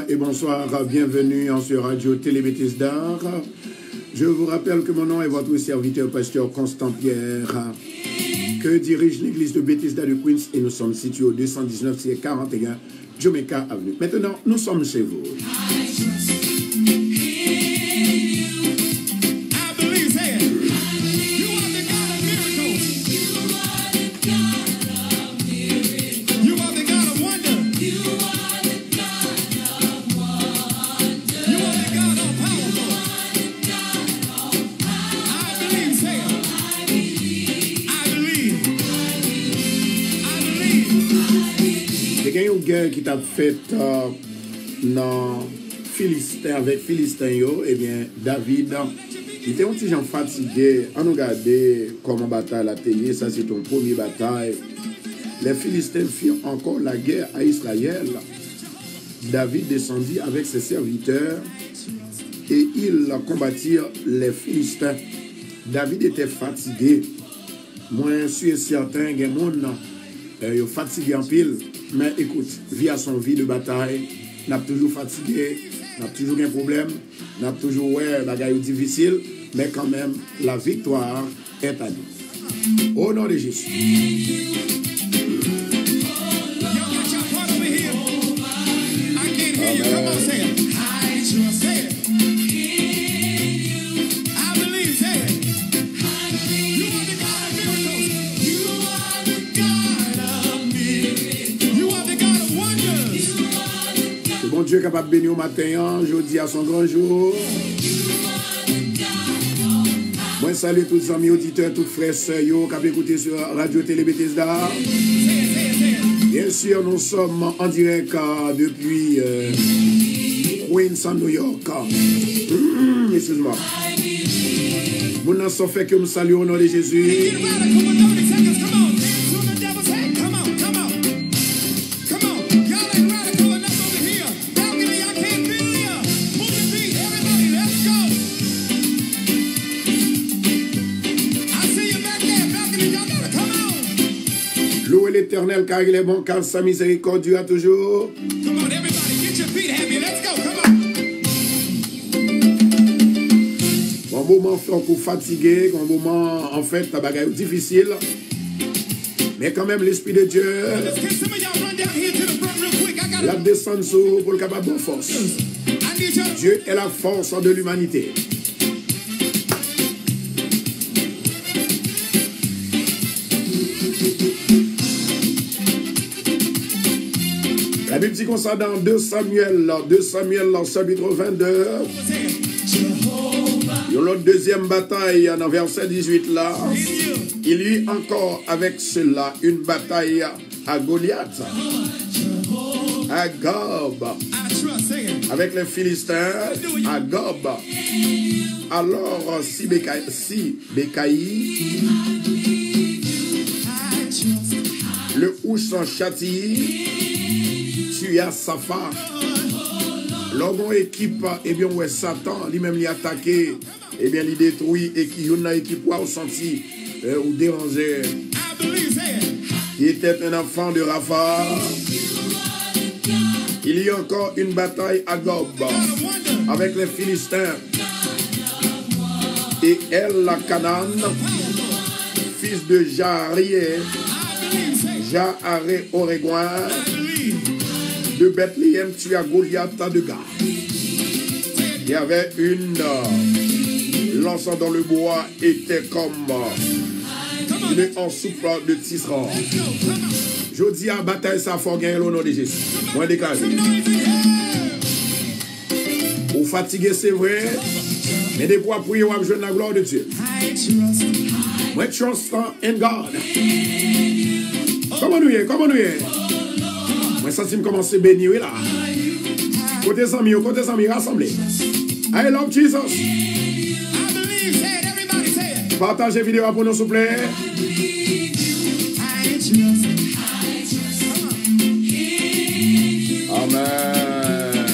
et bonsoir, bienvenue en ce Radio Télé Bethesda. Je vous rappelle que mon nom est votre serviteur pasteur Constant Pierre, que dirige l'église de Bethesda de Queens et nous sommes situés au 219-41 Jamaica Avenue. Maintenant, nous sommes chez vous. Il y a une guerre qui t'a fait dans Philistin, avec Philistin, eh bien, David, il était un petit gens fatigué. On regarde comment bataille la télé, ça c'est ton premier bataille. Les Philistins firent encore la guerre à Israël. David descendit avec ses serviteurs et ils combattirent les Philistins. David était fatigué. Moi, je suis certain qu'il y a des gens fatigués en pile. Mais écoute, via son vie de bataille, n'a toujours fatigué, n'a toujours un problème, n'a toujours bagaille difficile, mais quand même, la victoire est à nous. Au nom de Jésus. Dieu est capable de bénir au matin, jeudi à son grand jour. Moi, salut tous les amis auditeurs, toutes frères, sœurs, qui ont écouté sur Radio Télé Bethesda. Bien sûr, nous sommes en direct depuis Queens, New York. Excuse-moi. Nous n'en sommes fait que nous saluons au nom de Jésus. L'Éternel, car il est bon, car sa miséricorde dure toujours. Come on, everybody, get your feet happy. Let's go, come on. Un moment encore fatigué, un moment en fait, ta bagaille difficile. Mais quand même, l'Esprit de Dieu, la descend sur pour le capable de force. Dieu est la force de l'humanité. La Bible dit qu'on ça dans 2 Samuel, chapitre 22. Dans l'autre deuxième bataille, dans verset 18 là, il y eut encore avec cela une bataille à Goliath, à Gob, avec les Philistins, à Gob. Alors Sibécaï, le Houssant châtie, tua Sapha. L'homme équipe, eh bien, ouais, Satan, lui-même, lui attaqué, eh bien, il détruit, et qui y a une équipe ou senti, ou dérangé. Il était un enfant de Rapha. Il y a encore une bataille à Gob, avec les Philistins. Et El Canaan, fils de Jaaré Orégoin, de Bethléem, tu as Goliath de Gath. Il y avait une lance dans le bois, était comme une soupe de tisserand. Je dis à bataille, ça faut gagner au nom de Jésus. Moi, déclaré. Ou fatigué, c'est vrai, mais des fois, prier, on va jouer la gloire de Dieu. Moi, trust in God. Comment nous y est? Comment nous y est? Moi, ça, si je commence à bénir là. Côté amis, rassemblés. I love Jesus. Partagez la vidéo pour nous, s'il vous plaît. Amen.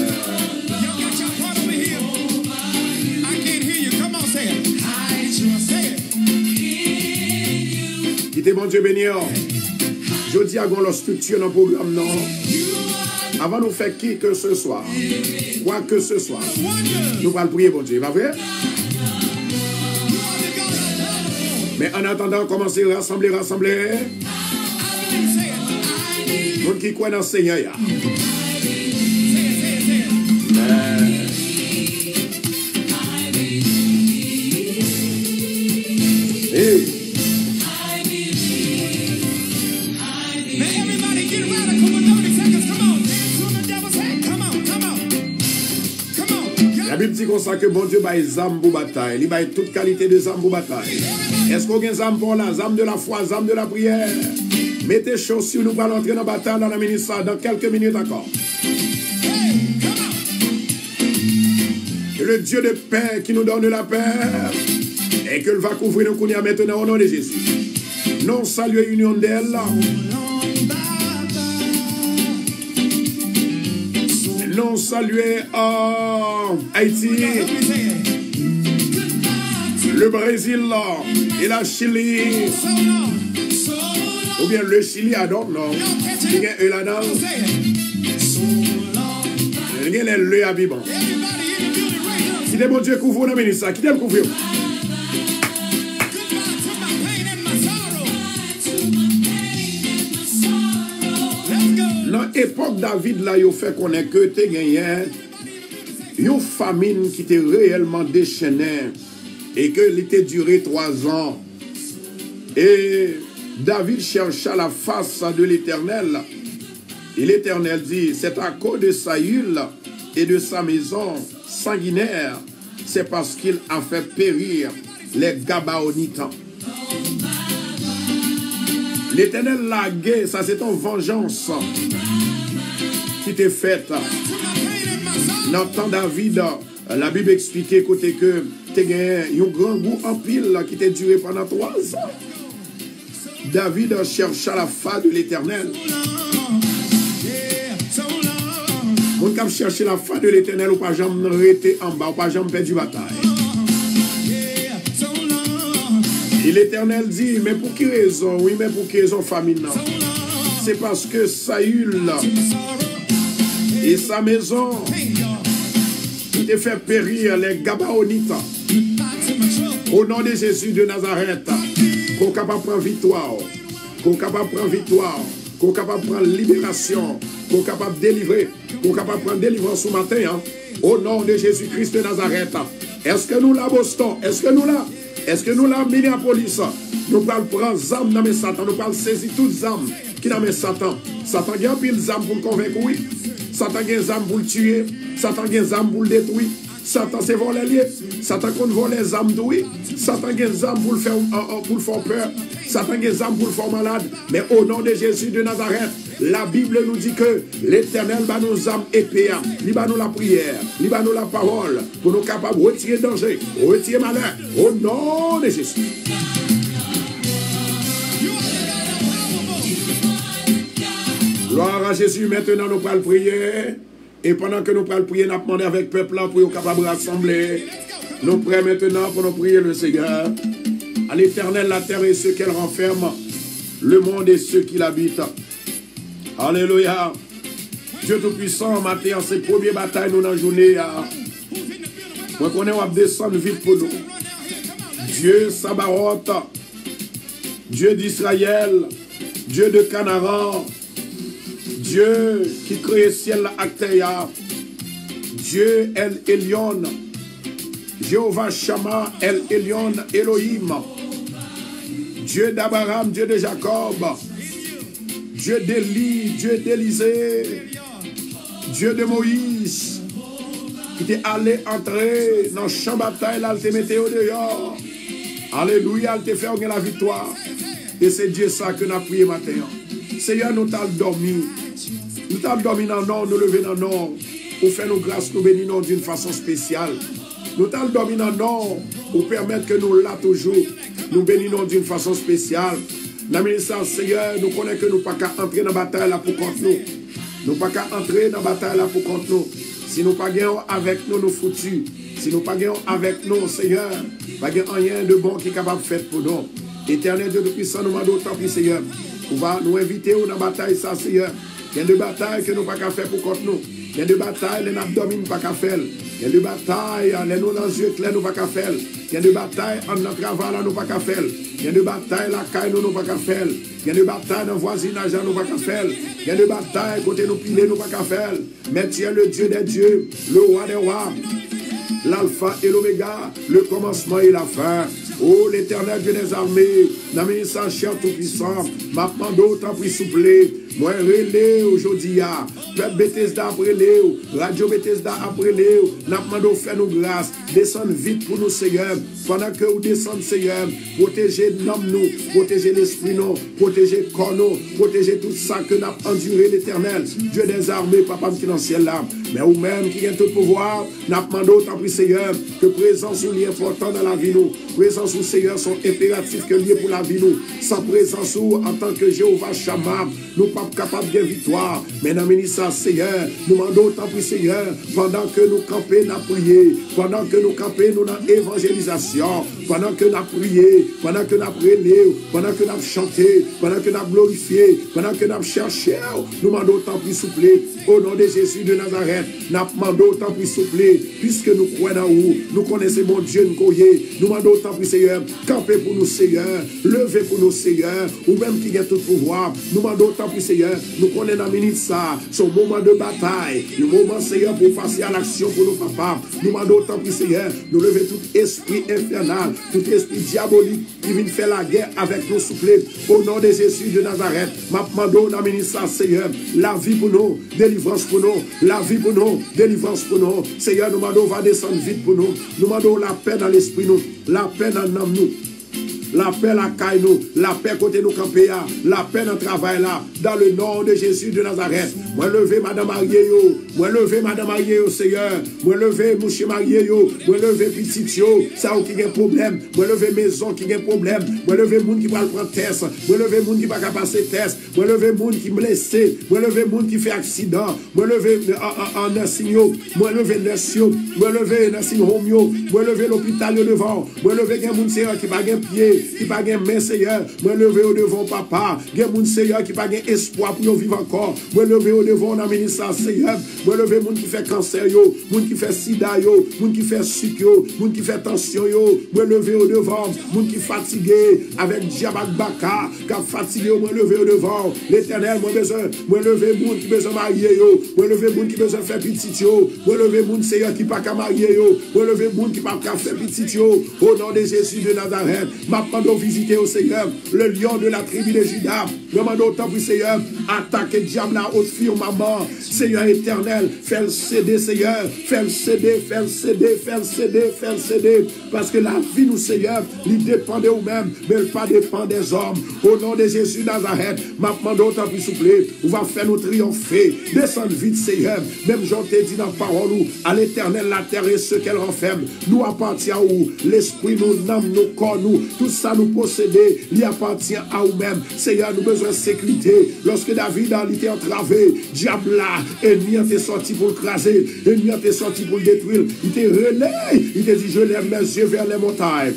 Quittez mon Dieu béni. Je dis à la structure dans le programme, non. avant nous faire qui que ce soit, quoi que ce soit, nous allons prier, bon Dieu, pas vrai? Mais en attendant, commencez à rassembler. Nous qui croient dans le Seigneur. La Bible dit comme ça que bon Dieu baille zam pour bataille. Il baille toute qualité de zam pour bataille. Est-ce qu'on a une zam pour la zam de la foi, zam de la prière? Mettez chaussures, nous allons entrer dans la bataille dans la ministère dans quelques minutes encore. Que le Dieu de paix qui nous donne la paix et que va couvrir nos coups maintenant au nom de Jésus. Non saluer union d'elle. Non saluer Haïti, le Brésil et la Chili. Ou bien le Chili, I don't know. Il y a eux là-dedans. Il y a le Habibon. Qui est mon Dieu couvre dans le ministère? Qui est le couvre? Dans l'époque David, là, il fait qu'on est que tu gagné une famine qui était réellement déchaînée et que il était duré 3 ans. Et David chercha la face de l'Éternel. Et l'Éternel dit, c'est à cause de Saül et de sa maison sanguinaire, c'est parce qu'il a fait périr les Gabaonites. L'Éternel l'a gué, ça c'est une vengeance qui t'est faite. Dans le temps David, la Bible expliquait côté que tu as gagné un grand goût en pile qui t'a duré pendant 3 ans. David chercha la face de l'Éternel. Mon cap chercher la face de l'Éternel ou pas jamais arrêter en bas, ou pas jamais perdre bataille. Et l'Éternel dit, mais pour quelle raison? Oui, mais pour quelle raison famine? C'est parce que Saül et sa maison ont fait périr les Gabaonites. Au nom de Jésus de Nazareth, qu'on est capable de prendre victoire, qu'on est capable de prendre victoire, qu'on est capable de prendre libération, qu'on est capable de délivrer, qu'on est capable de prendre délivrance ce matin. Hein? Au nom de Jésus-Christ de Nazareth. Est-ce que nous là, Boston? Est-ce que nous là? Est-ce que nous là, Minneapolis? Nous allons prendre les âmes dans mes Satan, nous allons saisir toutes les âmes qui dans mes Satan. Satan a pile les âmes pour le convaincre, oui. Satan a des âmes pour le tuer. Satan a des âmes pour le détruire. Satan c'est voler lié. Satan compte voler les âmes de oui. Satan a des âmes pour le faire peur. Satan a des âmes pour le faire malade. Mais au nom de Jésus de Nazareth, la Bible nous dit que l'Éternel va nous âmes épée. Il va nous la prière. Il va nous la parole. Pour nous capables de retirer danger, retirer malheur. Au nom de Jésus. Gloire à Jésus. Maintenant, nous allons prier. Et pendant que nous allons prier, nous allons demander avec le peuple pour être capable de rassembler. Nous prions maintenant pour nous prier le Seigneur. À l'Éternel, la terre et ceux qu'elle renferme, le monde et ceux qui l'habitent. Alléluia. Dieu Tout-Puissant, matin, en ces premières batailles, nous dans la journée. Moi, qu'on est à descendre vite pour nous. Dieu Sabaoth, Dieu d'Israël, Dieu de Canaan, Dieu qui crée ciel Actéa, Dieu El Elyon, Jéhovah Shammah El Elyon Elohim, Dieu d'Abraham, Dieu de Jacob, Dieu d'Élie, Dieu d'Élisée, Dieu de Moïse, qui t'est allé entrer dans le champ de bataille, là, il te mettait au dehors. Alléluia, il te fait la victoire. Et c'est Dieu ça que nous avons prié matin. Seigneur, nous t'avons dormi. Nous t'avons dormi dans le nord, nous lever dans le nord. Pour faire nos grâces, nous bénissons d'une façon spéciale. Nous t'avons dormi dans le nord. Pour permettre que nous là toujours, nous bénissons d'une façon spéciale. Dans le ministère, Seigneur, nous connaissons que nous ne pouvons pas entrer dans la bataille là pour contre nous. Nous ne pouvons pas entrer dans la bataille là pour contre nous. Si nous ne pouvons pas avec nous, nous foutus. Si nous ne pouvons pas avec nous, Seigneur, pas rien de bon qui est capable de faire pour nous. Éternel Dieu de puissant, nous demandons autant plus, Seigneur. On va nous inviter dans la bataille, ça, Seigneur. Il y a de batailles que nous pas qu'à faire pour contre nous. Il y a de batailles, les abdomines pas qu'à faire. Il y a de batailles, les nous dans les yeux clairs, nous pas qu'à faire. Il y a de batailles, en notre travail, nous pas qu'à faire. Il y a de batailles, la caille, nous pas qu'à faire. Il y a de batailles dans le voisinage, nous pas qu'à faire. Il y a de batailles, côté nous piler, nous pas qu'à faire. Mais tu es le Dieu des dieux, le roi des rois, l'alpha et l'oméga, le commencement et la fin. Oh, l'éternel Dieu des armées, dans le ministère cher tout-puissant, m'a demandé autant pour souffler. Moi, relais aujourd'hui, Peuple Bethesda après Léo, Radio Bethesda après Léo, n'a demandé faire nous grâce, descendre vite pour nous, Seigneur, pendant que vous descendez, Seigneur, protéger l'homme nous, protéger l'esprit nous, protéger le corps nous, protéger tout ça que nous avons enduré l'éternel, Dieu des armées, Papa qui est dans le ciel là, mais vous-même qui avez tout pouvoir, n'a demandé autant pour Seigneur, que présence ou lié important dans la vie nous, présence ou Seigneur sont impératifs que lié pour la vie nous, sans présence ou en tant que Jéhovah Shammah, nous ne sommes pas capables de victoire, mais dans le ministère, Seigneur, nous demandons autant pour Seigneur, pendant que nous campons, nous prions, pendant que nous campons, nous dans l'évangélisation, pendant que nous prions, pendant que nous prions, pendant que nous chantons, pendant que nous glorifions, pendant que nous cherchons, nous demandons autant pour souffler, au nom de Jésus de Nazareth, nous demandons autant pour souffler, puisque nous croyons en vous, nous connaissons mon Dieu, nous demandons autant pour Seigneur, camper pour nous, Seigneur, lever pour nous, Seigneur, ou même qui a tout pouvoir, nous demandons autant pour Seigneur, nous connaissons dans minute ça, son moment de bataille, le moment, Seigneur, pour passer à l'action pour nos papas, nous demandons autant pour Seigneur, nous lever tout esprit infernal, tout esprit diabolique qui vient faire la guerre avec nos soufflets, au nom de Jésus de Nazareth, ma demandons dans minute ça, Seigneur, la vie pour nous, délivrance pour nous, la vie pour nous, délivrance pour nous, Seigneur, nous demandons va descendre vite pour nous, nous demandons la paix dans l'esprit nous, la paix dans l'âme nous, la paix la caille nous, la paix côté nous camper, la paix dans le travail là, dans le nom de Jésus de Nazareth. Moi lever Madame Marié yo, moi lever Madame Marié yo, Seigneur, moi lever Monsieur Marié yo, moi lever petit yo, ça qui a un problème, moi lever maison qui a un problème, moi lever monde qui va prendre test, moi lever monde qui va passer test, moi lever monde qui blessé, moi lever monde qui fait accident, moi lever en nursing yo, moi lever nursing, moi lever nursing home yo, moi lever l'hôpital devant, moi lever un monde Seigneur qui va un pied, qui pas gain main Seigneur, moi lever au devant papa, gain moun Seigneur qui pas gain espoir pour vivre encore, moi lever au devant dans ministère Seigneur, moi lever moun qui fait cancer yo, moun qui fait sida yo, moun qui fait sucre yo, moun qui fait tension yo, moi lever au devant, moun qui fatigué avec diabète baka, qui fatigué moi lever au devant, l'Éternel moi lever moun qui besoin marier yo, moi lever moun qui besoin faire petit yo, moi lever moun Seigneur qui pas qu'à marier yo, moi lever moun qui pas qu'à faire petit yo, au nom de Jésus de Nazareth, demandons visiter au Seigneur le lion de la tribu de Juda. Demandons autant pour Seigneur, attaquer le diable là au firmament. Seigneur éternel, fais le céder, Seigneur, fais le céder, fais le céder, fais le céder, fais le céder. Parce que la vie, nous, Seigneur, il dépend de nous-mêmes, mais elle pas dépend des hommes. Au nom de Jésus Nazareth, demandons autant pour souffler, on va faire nous triompher. Descendre vite, Seigneur. Même j'en t'ai dit dans la parole, à l'éternel, la terre et ce qu'elle renferme, nous appartient à où l'esprit, nos âmes, nos corps, nous, tout ça nous posséder, il appartient à nous-mêmes. Seigneur, nous besoin de sécurité. Lorsque David a été entravé, diable là, ennemi est sorti pour le craser, ennemi est sorti pour le détruire. Il était relais, il te dit, je lève mes yeux vers les montagnes.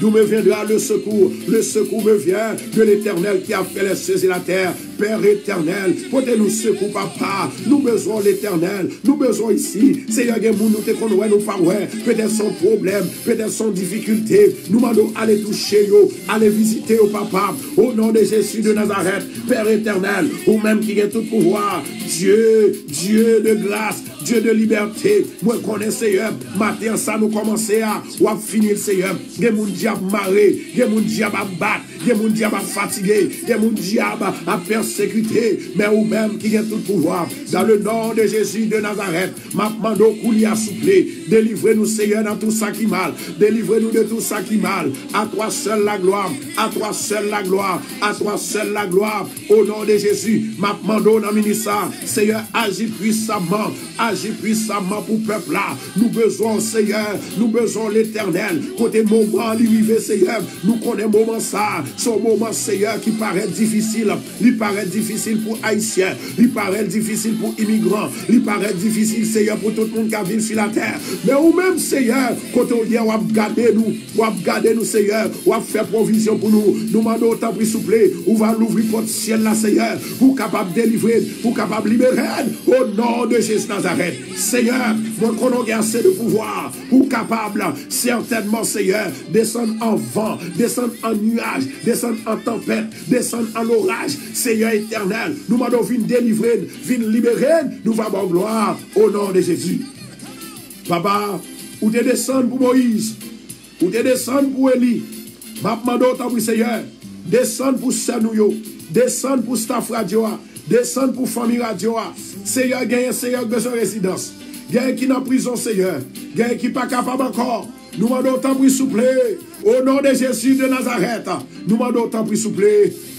D'où me viendra le secours? Le secours me vient de l'Éternel qui a fait les cieux et la terre. Père éternel, portez-nous secours, papa. Nous besoin l'Éternel. Nous besoin ici. Seigneur, nous te connaissons, nous pas ouais. Peut-être son problème, peut-être son difficulté. Nous demandons aller toucher, aller visiter au papa. Au nom de Jésus de Nazareth, Père éternel, ou même qui a tout pouvoir. Dieu, Dieu de grâce, Dieu de liberté. Moi, connais Seigneur. Matin, ça nous commencer à finir, Seigneur. Il y a mon diable maré, il y a mon diable à battre, il y a mon diable à fatiguer, il y a mon diable à persécuter, mais ou même qui a tout pouvoir. Dans le nom de Jésus de Nazareth, ma mando coulis à souffler. Délivrez-nous, Seigneur, dans tout ça qui mal. Délivrez-nous de tout ça qui mal. À toi seul la gloire, à toi seul la gloire, à toi seul la gloire. Au nom de Jésus, ma mando dans ministère, Seigneur, agis puissamment pour le peuple là. Nous besoin, Seigneur, nous besoin l'Éternel. Côté moment, l'arrivée, Seigneur, nous connaissons moment ça. Son moment, Seigneur, qui paraît difficile, il paraît paraît difficile pour Haïtiens, il paraît difficile pour immigrants, il paraît difficile, Seigneur, pour tout le monde qui vit sur la terre. Mais ou même, Seigneur, quand on vient, on va garder nous, Seigneur, on va faire provision pour nous. Nous demandons autant, s'il vous plaît, on va l'ouvrir pour le ciel, là, Seigneur, pour capable délivrer, pour capable libérer, au nom de Jésus Nazareth. Seigneur, moi, qu'on a assez de pouvoir, pour capable, certainement, Seigneur, descendre en vent, descendre en nuage, descendre en tempête, descendre en orage, Seigneur éternel, nous demandons venir délivrer, venir libérer, nous allons gloire au nom de Jésus. Papa, ou te descendre pour Moïse, ou te descendre pour Élie, ma demande pour Seigneur, descendre pour Sanouyo, descendre pour Staff Radio, descendre pour Famille Radio, Seigneur, gagne Seigneur de son résidence, gagne qui dans prison, Seigneur, gagne qui pas capable encore. Nous demandons autant pour souple. Au nom de Jésus de Nazareth, nous demandons autant pour souple.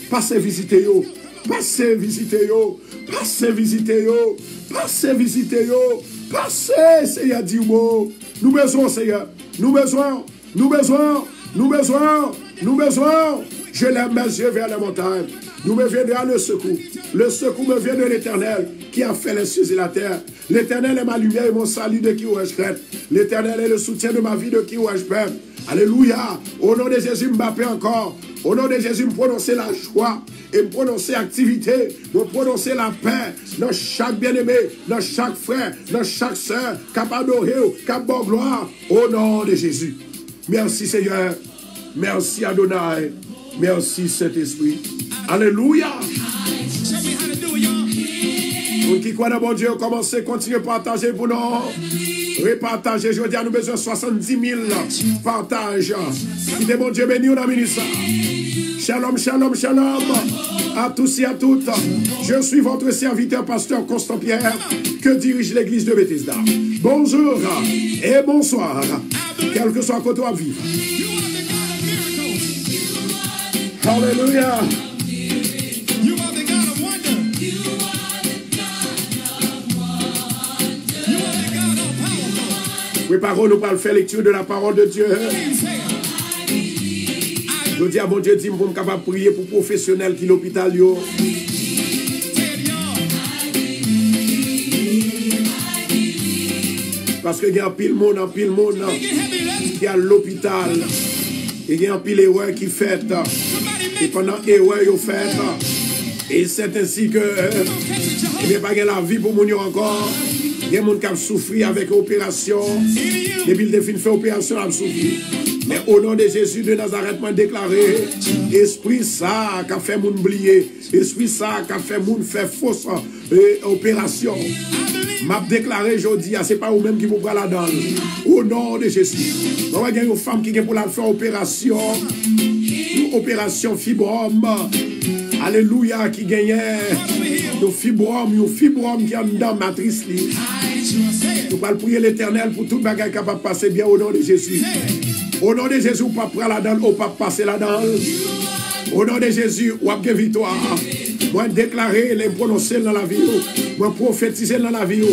Passez visiter yo. Passez visiter yo. Passez visiter yo. Passez visiter yo. Passez, Seigneur, dis-moi. Nous besoin, Seigneur. Nous besoin. Nous besoin. Nous besoin. Nous besoin. Je lève mes yeux vers la montagne. Nous me viendra le secours. Le secours me vient de l'Éternel qui a fait les cieux et la terre. L'Éternel est ma lumière et mon salut de qui ai-je crainte. L'Éternel est le soutien de ma vie de qui ai-je peur. Alléluia. Au nom de Jésus, m'appelle encore. Au nom de Jésus, me prononcer la joie et me prononcer activité, me prononcer la paix dans chaque bien-aimé, dans chaque frère, dans chaque soeur, capable d'adorer, capable de gloire. Au nom de Jésus. Merci Seigneur. Merci Adonai. Merci Saint-Esprit. Alléluia. Pour qui croit dans mon Dieu, commencez, continuez à partager pour nous. Repartager, je veux dire, nous avons besoin de 70 000 partages. Qui est mon Dieu béni, on a mis ça. Shalom, shalom, shalom. À tous et à toutes. Je suis votre serviteur, pasteur Constant Pierre, que dirige l'église de Bethesda. Bonjour et bonsoir. Quel que soit côté à vivre. Alléluia. Préparons-nous par le faire lecture de la parole de Dieu. Je dis à mon Dieu, dis-moi pour me capable de prier pour professionnels qui l'hôpital. Parce qu'il y a un pile monde qui est à l'hôpital. Il y a un pile erreur qui fait. Et pendant erreur, il fait. Et c'est ainsi que il n'y a pas la vie pour mon encore. Il y a des gens qui ont souffert avec l'opération. Depuis le fin fait l'opération, ils ont souffert. Mais au nom de Jésus de Nazareth, m'a déclaré, esprit ça qui a fait moun oublier, esprit ça qui a fait moun faire fausse opération. M'a déclaré aujourd'hui, ce n'est pas vous-même qui vous prenez la dalle. Au nom de Jésus. Il y a une femme qui est pour la faire opération. Une opération fibrome. Alléluia, qui gagnait. Nos fibromes qui ont dans la matrice. Nous allons prier l'Éternel pour tout le bagage capable de passer bien au nom de Jésus. Au nom de Jésus, on ne peut pas prendre la dalle, on ne peut pas passer la dalle. Au nom de Jésus, on a victoire. Moi, déclarer, les prononcer dans la vie. Moi, prophétiser dans la vie.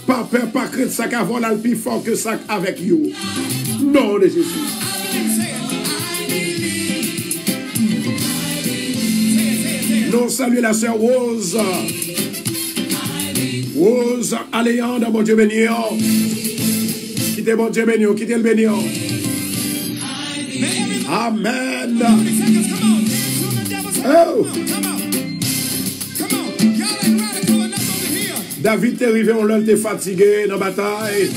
Pas peur, pas crainte, ça qui va le plus fort que ça avec vous. Nom de Jésus. Nous saluons la sœur Rose. Rose, Aléandre, mon Dieu béni. Quittez mon Dieu béni, quittez le béni. Amen. Oh. David est arrivé, on l'a fatigué dans la bataille.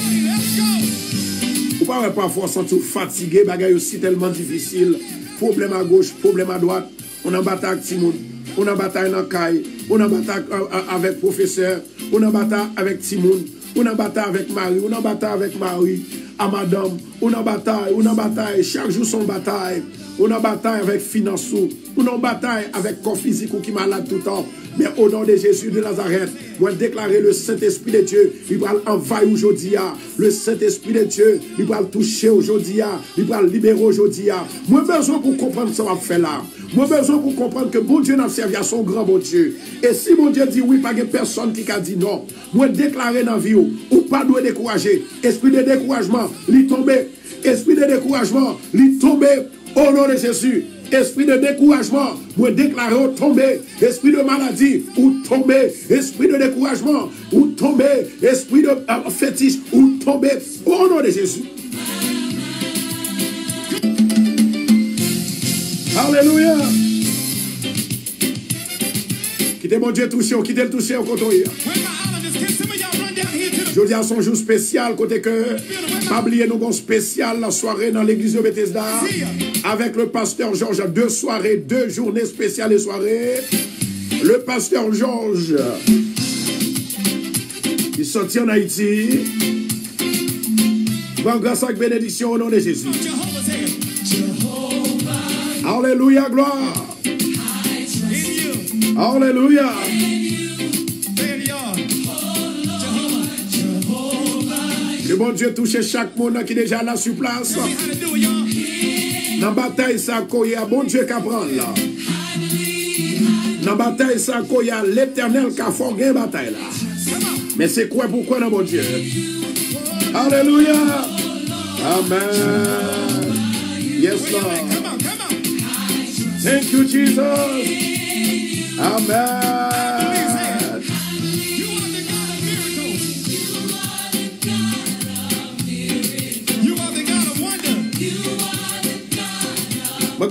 Vous ne pouvez pas parfois sentir fatigué, bagaille aussi tellement difficile. Problème à gauche, problème à droite. On a bataille avec Timoun. On a bataille dans Caille. On a bataille avec le professeur. On a bataille avec Timoun. On a bataille avec Marie. On a bataille avec Marie. À madame. On a bataille. Chaque jour son bataille. On a bataille avec financiers. On a bataille avec corps physique ou qui est malade tout le temps. Mais au nom de Jésus de Nazareth, moi déclarer le Saint-Esprit de Dieu, il va envahir aujourd'hui. Le Saint-Esprit de Dieu, il va toucher aujourd'hui. Il va libérer aujourd'hui. Moi besoin pour comprendre ce qu'on va faire là. Moi besoin pour comprendre que mon Dieu n'a servi à son grand bon Dieu. Et si mon Dieu dit oui, pas de personne qui a dit non. Moi déclarer dans la vie, ou pas doit décourager. Esprit de découragement, il tombe. Esprit de découragement, il tombe. Au nom de Jésus, Esprit de découragement, moi déclarer ou tomber. Esprit de maladie, ou tomber. Esprit de découragement, ou tomber. Esprit de fétiche, ou tomber. Au nom de Jésus. Alléluia. Quittez mon Dieu touché, quittez le touché au côté. Je dis à son jour spécial, côté que, pas oublier nous avons spécial la soirée dans l'église de Bethesda, avec le pasteur Georges, 2 soirées, 2 journées spéciales et soirées. Le pasteur Georges, il sortit en Haïti. Bon, grâce à la bénédiction au nom de Jésus. Alléluia, gloire. Alléluia. Le bon Dieu touche chaque monde qui est déjà là sur place. Dans la bataille, ça il y a bon Dieu qui apprend là. Dans la bataille, ça il y a l'éternel qui a formé la bataille là. Mais c'est quoi pourquoi dans bon Dieu? Alléluia. Amen. Yes, Lord. Thank you, Jesus. Amen.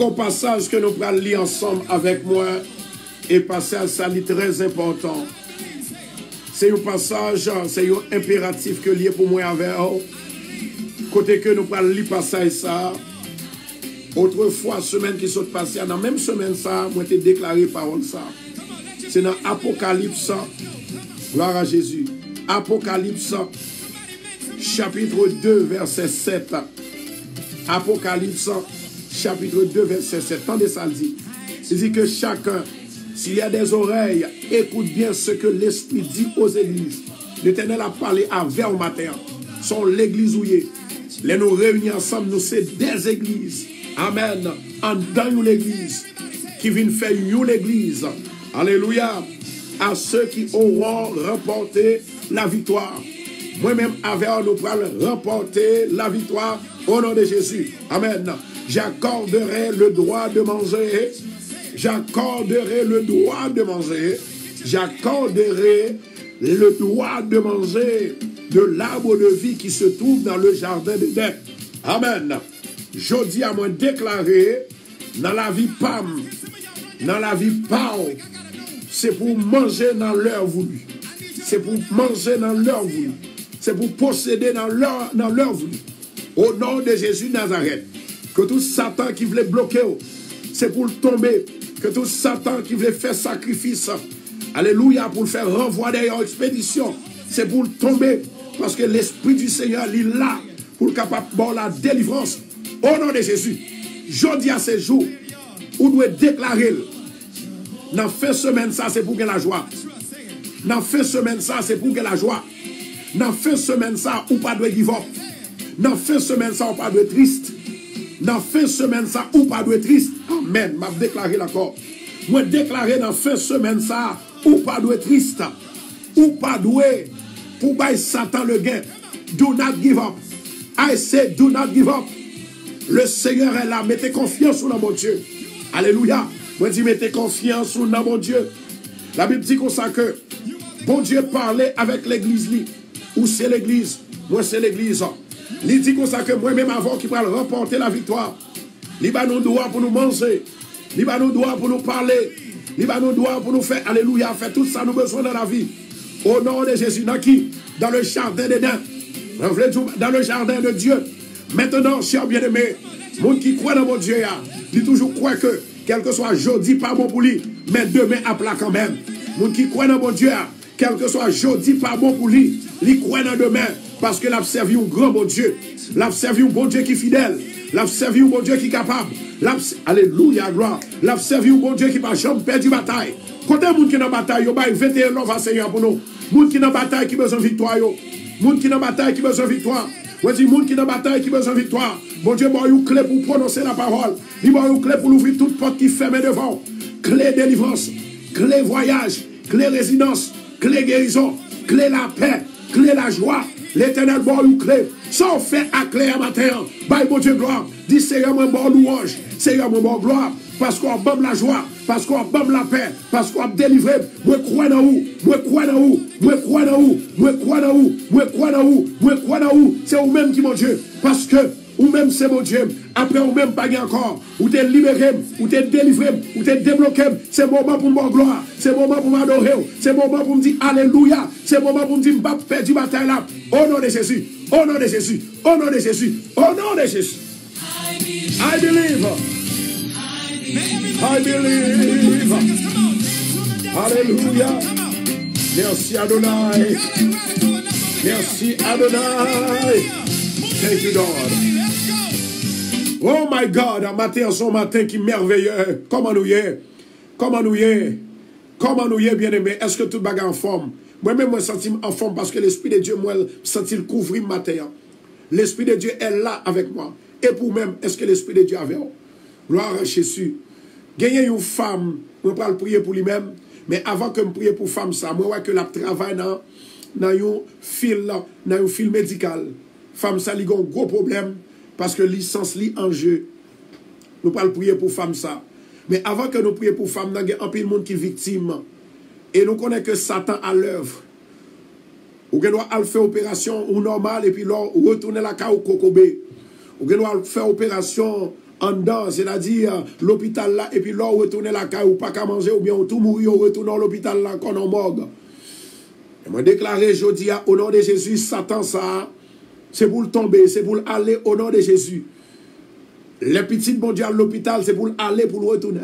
Un passage que nous allons lire ensemble avec moi, et passage ça est très important. C'est un passage, c'est un impératif que lié pour moi avec vous. Côté que nous allons lire passage ça. Autrefois, semaine qui sont passée, dans la même semaine ça, moi j'ai déclaré parole ça. C'est dans Apocalypse, gloire à Jésus. Apocalypse, chapitre 2, verset 7. Apocalypse, chapitre 2, verset 7. Tendez ça, dit. Il dit que chacun, s'il y a des oreilles, écoute bien ce que l'Esprit dit aux églises. L'Éternel a parlé avant au matin. Sont l'église où il est. Les nous réunis ensemble, nous c'est des églises. Amen. En dans l'église qui vient faire l'église. Alléluia. À ceux qui auront remporté la victoire. Moi-même, avec nous pourrons remporter la victoire au nom de Jésus. Amen. J'accorderai le droit de manger. J'accorderai le droit de manger. J'accorderai le droit de manger de l'arbre de vie qui se trouve dans le jardin d'Éden. Amen. Je dis à moi déclarer dans la vie PAM, dans la vie PAO, c'est pour manger dans l'heure voulue. C'est pour manger dans l'heure voulue. C'est pour posséder dans l'heure voulue. Au nom de Jésus Nazareth. Que tout Satan qui voulait bloquer, c'est pour le tomber. Que tout Satan qui voulait faire sacrifice, alléluia, pour le faire renvoyer en expédition, c'est pour le tomber. Parce que l'Esprit du Seigneur, il est là pour le capable de la délivrance. Au nom de Jésus, je dis à ces jours, où doit déclarer, dans la fin de semaine, ça c'est pour que la joie. Dans la fin de semaine, ça c'est pour que la joie. Dans la fin de semaine, ça, ou pas de give up. Dans la fin de semaine, ça, ou pas de triste. Dans la fin de semaine, ça, ou pas de triste. Amen. M'a déclaré l'accord. Moi, déclaré dans la fin de semaine, ça, ou pas de triste. Ou pas de pour bailler Satan le gain. Do not give up. I say, do not give up. Le Seigneur est là. Mettez confiance sur mon Dieu. Alléluia. Moi, dis, mettez confiance sur mon Dieu. La Bible dit comme ça que bon Dieu parlait avec l'église. Où c'est l'église? Moi, c'est l'église. Il dit comme ça que moi-même avant qu'il va remporter la victoire, il va nous droit pour nous manger, il va nous droit pour nous parler, il va nous droit pour nous faire, alléluia, faire tout ça nous besoin dans la vie. Au nom de Jésus, dans qui? Dans le jardin d'Éden, dans le jardin de Dieu. Maintenant, chers bien-aimés, monde qui croit dans mon Dieu, il toujours croit que, quel que soit jeudi, pas bon pour lui, mais demain à plat quand même. Monde qui croit dans mon Dieu, quel que soit jeudi, pas bon pour lui, il croit dans demain. Parce que l'a servi un grand bon Dieu. L'a servi un bon Dieu qui est fidèle. L'a servi un bon Dieu qui est capable. Alléluia, gloire. L'a servi un bon Dieu qui n'a jamais perdu bataille. Quand il y a des gens qui sont dans la bataille, il y a 21 ans Seigneur pour nous. Les gens qui sont dans la bataille qui ont besoin de victoire. Les gens qui sont dans la bataille qui ont besoin de victoire. Les gens qui sont dans la bataille qui ont besoin de victoire. Bon Dieu, il y a une clé pour prononcer la parole. Il y a une clé pour ouvrir toute porte qui ferme devant. Clé délivrance, clé voyage, clé résidence, clé guérison, clé la paix, clé la joie. L'Éternel bon ou clé. Ça on fait à clé à matin. Bye mon Dieu gloire. Dis Seigneur mon bon louange. Seigneur mon bon gloire. parce qu'on a la joie, parce qu'on a la paix, parce qu'on a délivré. Moi, crois dans où, moi, crois dans où, moi, crois dans où, moi, crois dans où, moi, crois dans où, moi, crois dans où. C'est vous-même qui, mon Dieu, parce que ou même c'est mon Dieu, après ou même pas encore, ou t'es libéré, ou t'es délivré, ou t'es débloqué, c'est le moment pour me gloire, c'est le moment pour m'adorer, c'est le moment pour me dire Alléluia, c'est le moment pour me dire pas perdu bataille là, au nom de Jésus, au nom de Jésus, au nom de Jésus, au nom de Jésus. I believe. I believe. Alléluia. Merci Adonai. Merci Adonai. Thank you, Lord. Oh my God, un matin, son matin qui est merveilleux. Comment nous y est? Comment nous y est? Comment nous y est, bien-aimé? Est-ce que tout bagarre en forme? Moi-même, moi, je me sens en forme parce que l'Esprit de Dieu, moi, sent-il couvrir ma terre. L'Esprit de Dieu est là avec moi. Et pour même, est-ce que l'Esprit de Dieu est avec moi? Gloire à Jésus. Gagner une femme, on va prier pour lui-même. Mais avant que je prie pour femme, ça, moi, vois que la travail dans un fil médical. Femme, ça, il y a un gros problème parce que licence, li en jeu. Nous parlons prier pour femme, ça. Mais avant que nous prions pour femme, il y a un peu de monde qui est victime. Et nous connaissons que Satan à l'œuvre. Ou que doit faire opération ou normal et puis là, retourner la cas au cocobé. Ou que doit faire opération en dedans, c'est-à-dire l'hôpital là, et puis là, retourner la cas ou pas qu'à manger, ou bien on tout mourir, on retourne dans l'hôpital là, qu'on en morgue. Et moi déclaré, je dis, au nom de Jésus, Satan, ça, c'est pour le tomber, c'est pour aller au nom de Jésus. Les petits bon Dieu à l'hôpital, c'est pour aller pour le retourner.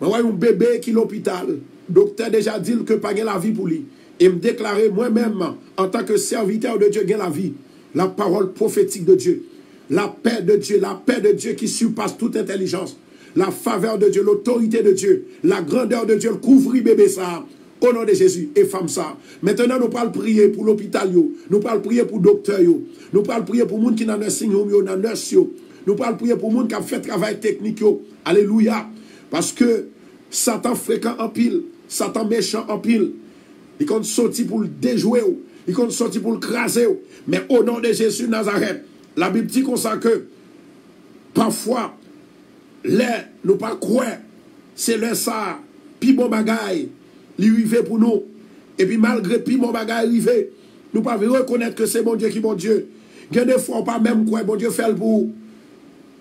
Moi, voyez un bébé qui est à l'hôpital. Docteur déjà dit que pas la vie pour lui. Et me déclarer moi-même, en tant que serviteur de Dieu, gagne la vie. La parole prophétique de Dieu. La paix de Dieu qui surpasse toute intelligence. La faveur de Dieu, l'autorité de Dieu, la grandeur de Dieu, le couvrir bébé ça. Au nom de Jésus et femme ça. Maintenant, nous parlons prier pour l'hôpital. Nous parlons prier pour le docteur. Nous parlons prier pour les gens qui ont nursing home, dans nurse. Nous parlons prier pour les gens qui ont fait travail technique. Alléluia. Parce que Satan fréquent en pile. Satan méchant en pile. Il compte sortir pour le déjouer. Il compte sortir pour le craser. Mais au nom de Jésus Nazareth, la Bible dit comme ça que parfois, nous pas croire, c'est le ça, puis bon bagaille. L'arrivée pour nous. Et puis malgré puis mon bagage arrivé, nous ne pouvons pas reconnaître que c'est bon Dieu qui est bon Dieu. Il y a des fois, pas même quoi bon Dieu fait pour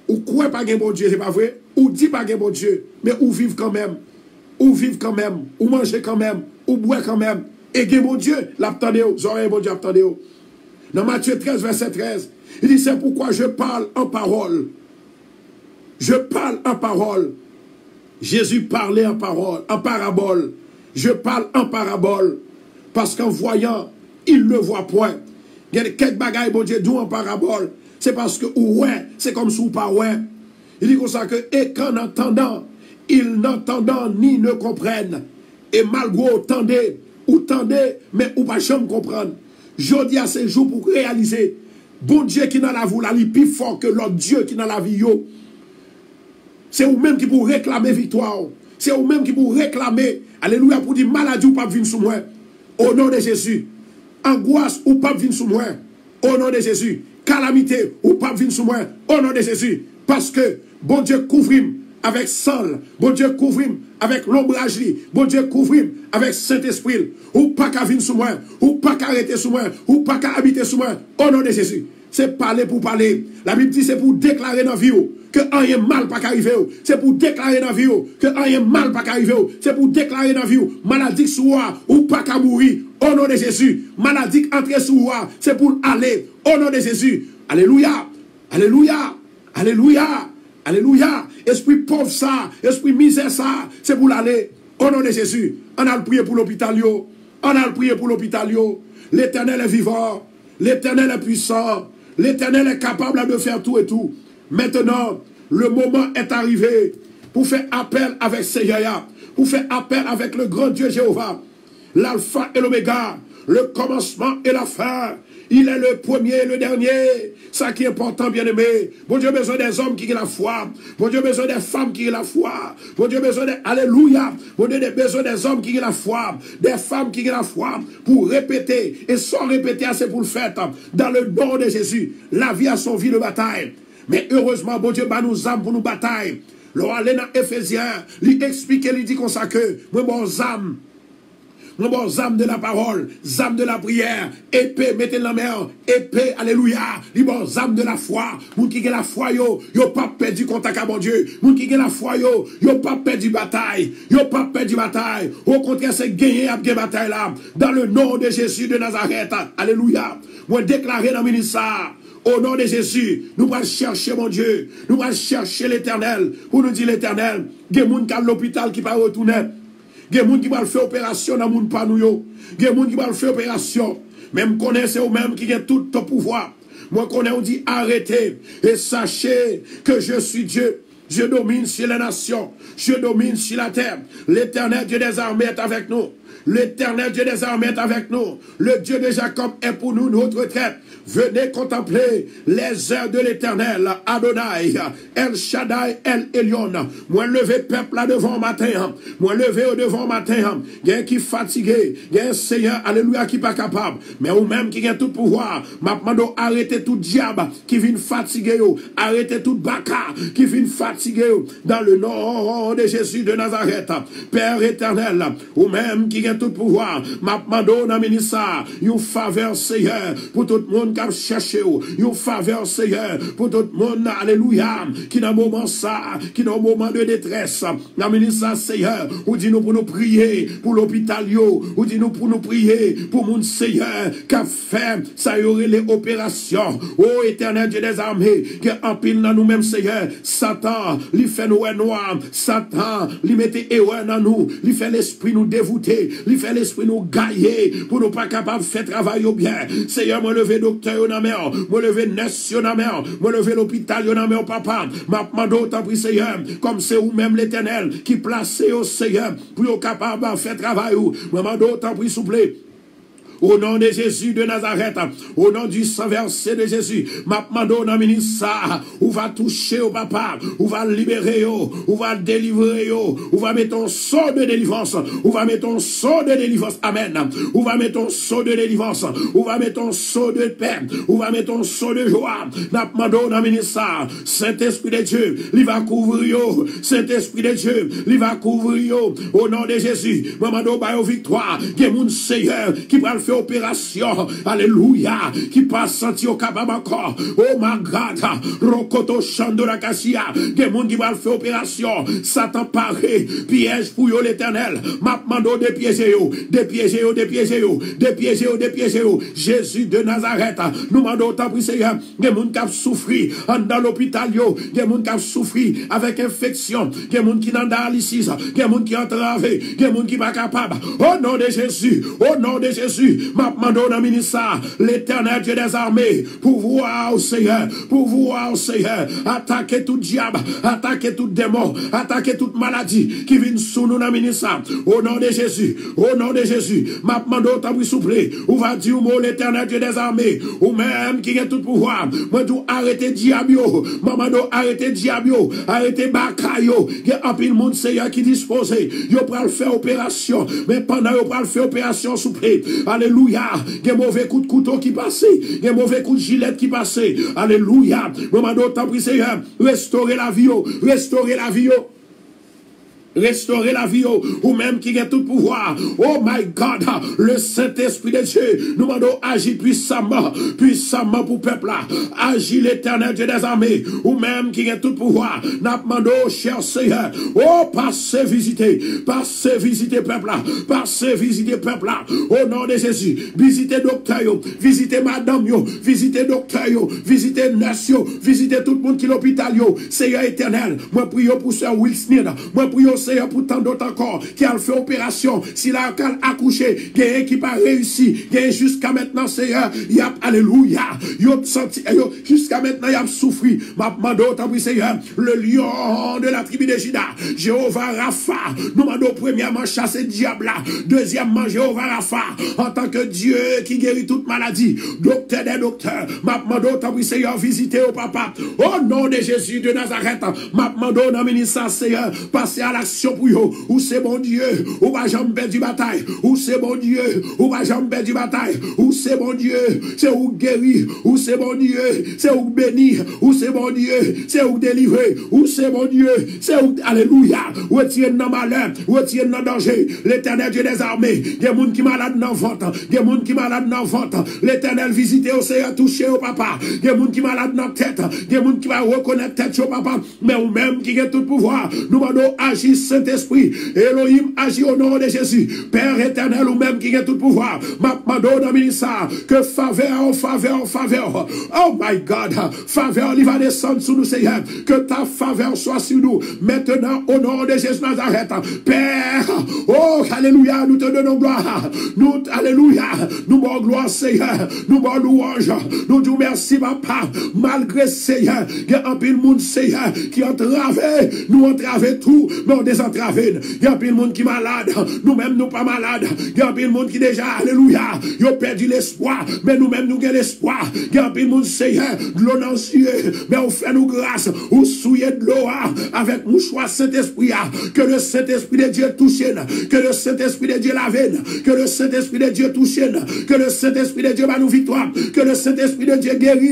ou quoi pas bon Dieu, c'est pas vrai. Ou dit pas bon Dieu, mais ou vivre quand même. Ou vivre quand même. Ou manger quand même. Ou boire quand même. Et bon Dieu, l'attendez, vous aurez bon Dieu, attendez. Dans Matthieu 13, verset 13, il dit c'est pourquoi je parle en parole. Je parle en parole. Jésus parlait en parole, en parabole. Je parle en parabole, parce qu'en voyant, il ne voit point. Il y a quelques bagailles, bon Dieu, d'où en parabole. C'est parce que, ouais, c'est comme si ou pas ouais. Il dit comme ça que, et qu'en entendant, ils n'entendant ni ne comprennent. Et malgré tendez, ou tendez, mais ou pas jamais comprendre. Je dis à ces jours pour réaliser, bon Dieu qui dans la vie, là, il est plus fort que l'autre Dieu qui dans la vie, yo. C'est vous-même qui pour réclamer victoire. C'est vous-même qui vous réclamer, alléluia, pour dire maladie ou pas venir sous moi. Au nom de Jésus. Angoisse ou pas venir sous moi. Au nom de Jésus. Calamité ou pas venir sous moi. Au nom de Jésus. Parce que bon Dieu couvre avec sang. Bon Dieu couvre avec l'ombrage. Bon Dieu couvre avec Saint-Esprit. Ou pas qu'à venir sous moi. Ou pas qu'à arrêter sous moi. Ou pas qu'à habiter sous moi. Au nom de Jésus. C'est parler pour parler. La Bible dit c'est pour déclarer dans la vie que rien mal pas qu'arriver. C'est pour déclarer dans la vie que rien mal pas qu'arriver. C'est pour déclarer dans la vie maladie soit ou pas qu'à mourir. Au nom de Jésus. Maladie entrer sous c'est pour aller. Au nom de Jésus. Alléluia. Alléluia. Alléluia. Alléluia. Esprit pauvre ça. Esprit misère ça. C'est pour aller. Au nom de Jésus. On a le prié pour l'hôpital. On a le prié pour l'hôpital. L'Éternel est vivant. L'Éternel est puissant. L'Éternel est capable de faire tout et tout. Maintenant, le moment est arrivé pour faire appel avec Seigneur, pour faire appel avec le grand Dieu Jéhovah, l'alpha et l'oméga, le commencement et la fin. Il est le premier et le dernier. Ça qui est important, bien-aimé. Bon Dieu a besoin des hommes qui ont la foi. Bon Dieu a besoin des femmes qui ont la foi. Bon Dieu a besoin des... Alléluia. Bon Dieu a besoin des hommes qui ont la foi. Des femmes qui ont la foi. Pour répéter. Et sans répéter, c'est pour le faire. Dans le nom de Jésus. La vie a son vie de bataille. Mais heureusement, bon Dieu, bah nous âmes pour nous bataille. L'on allait dans Éphésiens, il explique, il dit comme ça que, moi, bon âme, de la parole, âme de la prière, épée, mettez la main, épée, alléluia, les bon âme de la foi, moun qui a la foi yo pas perdu contact avec mon Dieu, moun qui a la foi yo pas perdu bataille, au contraire c'est gagner après bataille là, dans le nom de Jésus de Nazareth, alléluia, moi déclarer dans le ministère, au nom de Jésus, nous allons chercher mon Dieu, nous allons chercher l'Éternel, pour nous dire l'Éternel, il y a des gens qui sont à l'hôpital qui ne peuvent pas retourner. Il y a des gens qui vont faire opération dans le monde pas nous. Il y a des gens qui vont faire opération. Même connaissez ou même qui ont tout ton pouvoir. Moi connais on dit arrêtez et sachez que je suis Dieu. Je domine sur les nations. Je domine sur la terre. L'Éternel Dieu des armées est avec nous. L'Éternel Dieu des armées est avec nous. Le Dieu de Jacob est pour nous notre tête. Venez contempler les œuvres de l'Éternel, Adonai, El Shaddai, El Elyon. Moi levé peuple là devant matin. Moi levé au devant matin. Il y a qui fatigué. Il y a un Seigneur, alléluia, qui pas capable. Mais ou même qui a tout pouvoir. Maintenant, arrêtez tout diable qui vient fatiguer. Arrêtez tout baka qui vient fatiguer. Dans le nom de Jésus de Nazareth. Père éternel, ou même qui a tout pouvoir. Maintenant, dans ministère, une faveur, Seigneur, pour tout le monde qui a cherché, une faveur, Seigneur, pour tout le monde, alléluia, qui dans un moment ça, qui dans un moment de détresse, dans le ministère, Seigneur, ou dit-nous pour nous prier, pour l'hôpital, ou dit-nous pour nous prier, pour mon Seigneur, qui a fait, ça y aurait les opérations, ô éternel Dieu des armées, qui en pile dans nous-mêmes, Seigneur, Satan, lui fait nous noir, Satan, lui mette erreur dans nous, lui fait l'esprit nous dévoûter, lui fait l'esprit nous gailler, pour nous pas capables de faire travail au bien, Seigneur, moi lever docteur yo nan mer, moi lever nurse yo nan mer, moi lever l'hôpital yo nan mer, papa, m'a demandé autant pri Seigneur, comme c'est ou même l'Éternel qui place au Seigneur pour yo capable de faire travail ou, moi demandé autant pri s'il vous plaît. Au nom de Jésus de Nazareth, au nom du sang versé de Jésus, m'a demandé dans ministère, où va toucher au papa, où va libérer, où va délivrer, où va mettre un saut de délivrance, où va mettre un saut de délivrance, amen, où va mettre un saut de délivrance, où va mettre un saut de paix, où va mettre un saut de joie, m'a demandé dans ministère, Saint-Esprit de Dieu, il va couvrir, Saint-Esprit de Dieu, il va couvrir, au nom de Jésus, m'a demandé par victoire, il y a mon Seigneur qui va le faire opération, alléluia, qui passe senti au capable encore, oh my God, Rokoto Chandora Kassia, des gens qui vont faire opération, Satan paraît, piège pour l'Éternel, mapmando des pièges, Jésus de Nazareth, nous demandons autant pour Seigneur, des gens qui ont souffert dans l'hôpital, des gens qui ont souffert avec infection, des gens qui ont dialysis, des gens qui ont entravé, des gens qui ne sont pas capables, au nom de Jésus, m'a demandé dans le ministère, l'Éternel Dieu des armées, pour voir au Seigneur, attaquer tout diable, attaquer tout démon, attaquer toute maladie qui vient sous nous dans le ministère, au nom de Jésus, m'a demandé autant pour souffler, ou va dire au mot l'Éternel Dieu des armées, ou même qui a tout pouvoir, moi dois arrêter diable, maman doit arrêter diable, arrêter bakayo, il y a un pile monde Seigneur qui dispose, yo pral faire opération, mais pendant yo pral faire opération souple, alléluia, il y a mauvais coup de couteau qui passe, il y a mauvais coup de gilet qui passe, alléluia, maman d'autant pris Seigneur, restaurer la vie, restaurer la vie, ou même qui a tout pouvoir. Oh my God, le Saint-Esprit de Dieu, nous demandons agir puissamment pour peuple là. Agis l'Éternel Dieu des armées, ou même qui a tout pouvoir. Nous demandons, cher Seigneur, oh, passez visiter peuple là, au nom de Jésus. Visitez docteur, visitez madame, visitez docteur, visitez nurse, visitez tout le monde qui est l'hôpital. Seigneur éternel, moi prie pour Sœur Wilson, moi prie Seigneur pour tant d'autres encore qui a fait opération, s'il a accouché, il y a un qui pas réussi, il y a jusqu'à maintenant Seigneur, il y a alléluia, jusqu'à maintenant il a souffert, m'a demandé autant pour Seigneur, le lion de la tribu de Juda, Jéhovah Rapha, nous demandons premièrement chasser diable là, deuxièmement Jéhovah Rapha, en tant que Dieu qui guérit toute maladie, docteur des docteurs, m'a demandé autant pour Seigneur visiter au papa, au nom de Jésus de Nazareth, m'a demandé dans le ministère Seigneur, passer à l'action bénédiction pour eux. Ou c'est bon Dieu, ou va jamais perdre du bataille. Ou c'est bon Dieu, ou va jamais perdre du bataille. Ou c'est bon Dieu, c'est où guérir. Ou c'est bon Dieu, c'est où bénir. Ou c'est bon Dieu, c'est où délivrer. Ou c'est bon Dieu, c'est où, alléluia, retirer dans malheur, retirer dans danger. L'Éternel Dieu des armées, des gens qui malades dans le ventre, des gens qui malades dans le ventre. L'Éternel visiter au Seigneur, toucher au papa. Des gens qui malades dans la tête, des gens qui va reconnaître tête au papa. Mais ou même qui a tout pouvoir, nous demandons agir Saint-Esprit. Elohim agit au nom de Jésus. Père éternel ou même qui a tout pouvoir. M'appelle dans le ministère que faveur, faveur, faveur. Oh my God, faveur, il va descendre sur nous, Seigneur. Que ta faveur soit sur nous. Maintenant, au nom de Jésus Nazareth. Père, oh, alléluia, nous te donnons gloire. Nous, alléluia, nous bon gloire, Seigneur. Nous bon louange. Nous disons merci, papa. Malgré, Seigneur, il y a un pile monde, Seigneur, qui entrave. Nous entrave tout, mais on désentrave. Il y a un pile monde qui est malade. Nous-mêmes, nous pas malades. Il y a un pile monde qui déjà, alléluia, ils ont perdu l'espoir. Mais nous-mêmes, nous avons l'espoir. Il y a un pile monde, Seigneur, de l'eau dans les cieux. Mais on fait nous grâce. Ou souiller de l'eau avec mouchoir Saint-Esprit. Que le Saint-Esprit de Dieu touche. Que le Saint-Esprit de Dieu lave. Que le Saint-Esprit de Dieu touche. Que le Saint-Esprit de Dieu va nous victoire. Que le Saint-Esprit de Dieu guérisse.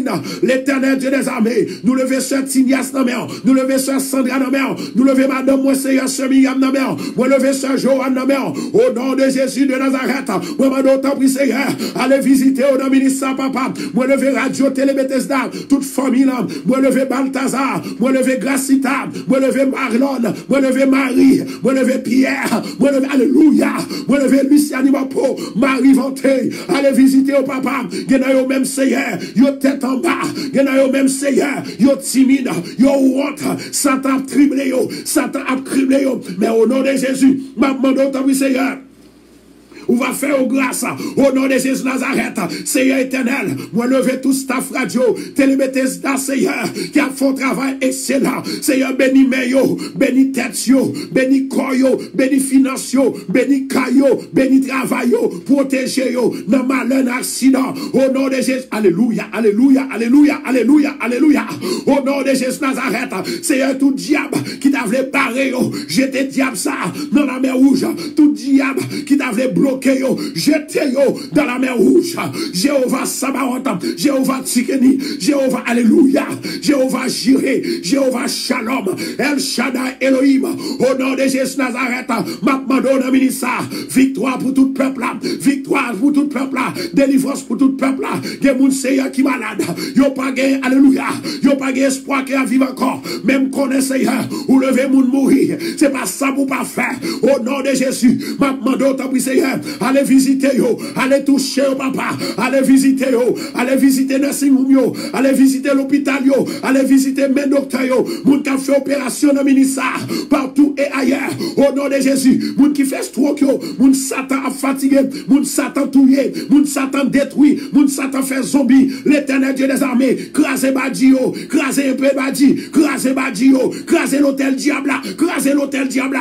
L'Éternel Dieu des armées. Nous levons sur Tinias dans mer. Nous levons sur Sandra dans mer. Nous levons Madame moi Seigneur Semiam dans mer. Moi levons sur Joanne dans mer. Au nom de Jésus de Nazareth. Moi m'en d'autant pris Seigneur. Allez visiter au nom ministère papa. Moi levons Radio Télé Bethesda. Toute famille là. Moi levons Balthazar. Moi levons Gracita. Moi levons Marlon. Moi levons Marie. Moi levons Pierre. Moi levons Alléluia. Moi levons Luciani Mapo. Marie Vanté. Allez visiter au papa. Genayo même Seigneur. Yo tête en bas. Genayo même Seigneur. Yo timide. Yo honte. Satan a triplé yo. Satan a criblé yo. Mais au nom de Jésus. Ma demande au Seigneur. On va faire grâce au nom de Jésus Nazareth. Seigneur éternel, moi lever tout staff radio, Télé-Bethesda, Seigneur, qui a fait un travail excellent. Seigneur, béni meyo, béni tête yo, béni corps yo, béni finance yo, béni caillou, béni travail yo, protégez yo, dans malheur, accident. Au nom de Jésus, alléluia, alléluia, alléluia, alléluia, alléluia. Au nom de Jésus Nazareth, Seigneur, tout diable qui t'a voulu barrer yo, jetez diable ça dans la mer rouge, tout diable qui t'a voulu bloquer yo, jetez-yo dans la mer rouge. Jéhovah Sabaoth, Jéhovah Tsikeni, Jéhovah Alléluia, Jéhovah Jireh, Jéhovah Shalom, El Shaddai Elohim. Au nom de Jésus Nazareth, m'appelle dans le ministère, victoire pour tout peuple là, victoire pour tout peuple là, délivrance pour tout peuple là. Des moun Seigneur qui malade, yo pas gagné, alléluia, yo pas gagné espoir qui a vivre encore, même connaît Seigneur, ou lever moun mourir, c'est pas ça pour pas faire. Au nom de Jésus, m'appelle dans le Seigneur. Allez visiter yo, allez toucher au papa, allez visiter yo, allez visiter nursing home yo, allez visiter l'hôpital yo, allez visiter mes docteurs yo, moun qui fait opération dans le ministère, partout et ailleurs, au nom de Jésus, moun qui fait stroke yo, moun Satan a fatigué, moun Satan touillé, moun Satan détruit, moun Satan fait zombie, l'Éternel Dieu des armées, crasez badi yo, crasez épée badi, crasez badi yo, crasez l'hôtel diable, crasez l'hôtel diable,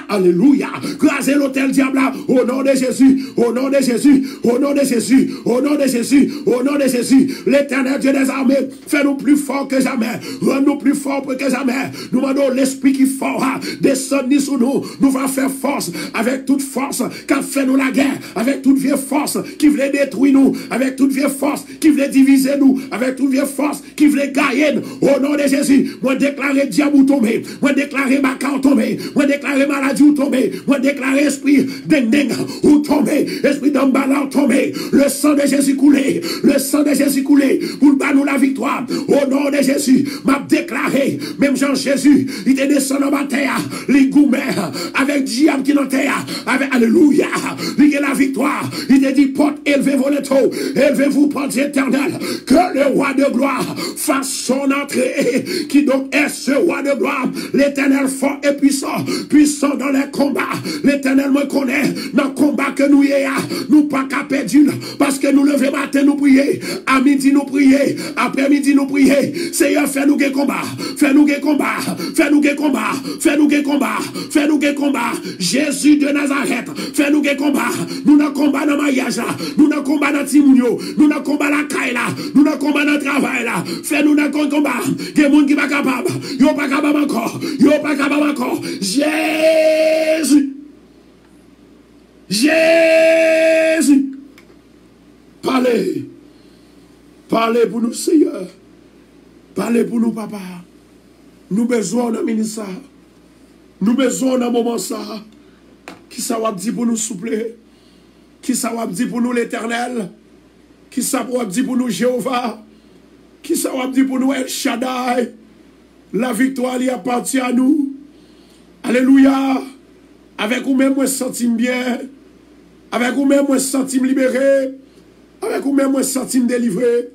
alléluia, crasez l'hôtel diable, au nom de Jésus. Au nom de Jésus, au nom de Jésus, au nom de Jésus, au nom de Jésus, l'Éternel Dieu des armées, fais-nous plus forts que jamais, rends-nous plus forts que jamais. Nous demandons l'esprit qui fort, descendez sur nous, nous va faire force, avec toute force, qu'a fait nous la guerre, avec toute vieille force qui voulait détruire nous, avec toute vieille force qui voulait diviser nous, avec toute vieille force qui voulait gagner. Au nom de Jésus, moi déclarer diable tomber, moi déclarer macabre tomber, moi déclarer maladie tomber, moi déclarer esprit ding ou tomber, esprit d'emballant tomber, le sang de Jésus coulé, le sang de Jésus coulé, pour nous la victoire. Au nom de Jésus, m'a déclaré, même Jean-Jésus, il est descendu en terre, les gourmets, avec diable qui dans terre, avec alléluia, il est la victoire. Il est dit, porte, élevez-vous les taux, élevez-vous, porte éternelle, que le roi de gloire fasse son entrée, qui donc est ce roi de gloire, l'éternel fort et puissant, puissant dans les combats, l'éternel me connaît, dans le combat que nous y a, nous pas qu'à perdre, parce que nous lever matin nous prier, à midi nous prier, après-midi nous prier, Seigneur fais-nous des combats, fais-nous des combats, fais-nous des combats, fais-nous des combats, fais-nous des combats, Jésus de Nazareth, fais-nous des combats, nous n'avons combat dans mariage, nous n'avons combat dans Timounio, nous n'avons combat dans Kaila, nous n'avons combat dans travail là, fais-nous dans combat, des gens qui pas capable, yo pas capable encore, yo pas capable encore. Jésus. Jésus. Parlez. Parlez pour nous, Seigneur. Parlez pour nous, papa. Nous besoin d'un ministère. Nous besoin d'un moment ça. Qui ça va dire pour nous souffler? Qui ça va dire pour nous l'Éternel? Qui ça va dire pour nous Jéhovah? Qui ça va dire pour nous El Shaddai? La victoire y appartient à nous. Alléluia. Avec vous-même, moi, sentime bien. Avec vous-même, moi, sentime libéré. Avec vous-même, moi, sentime délivré.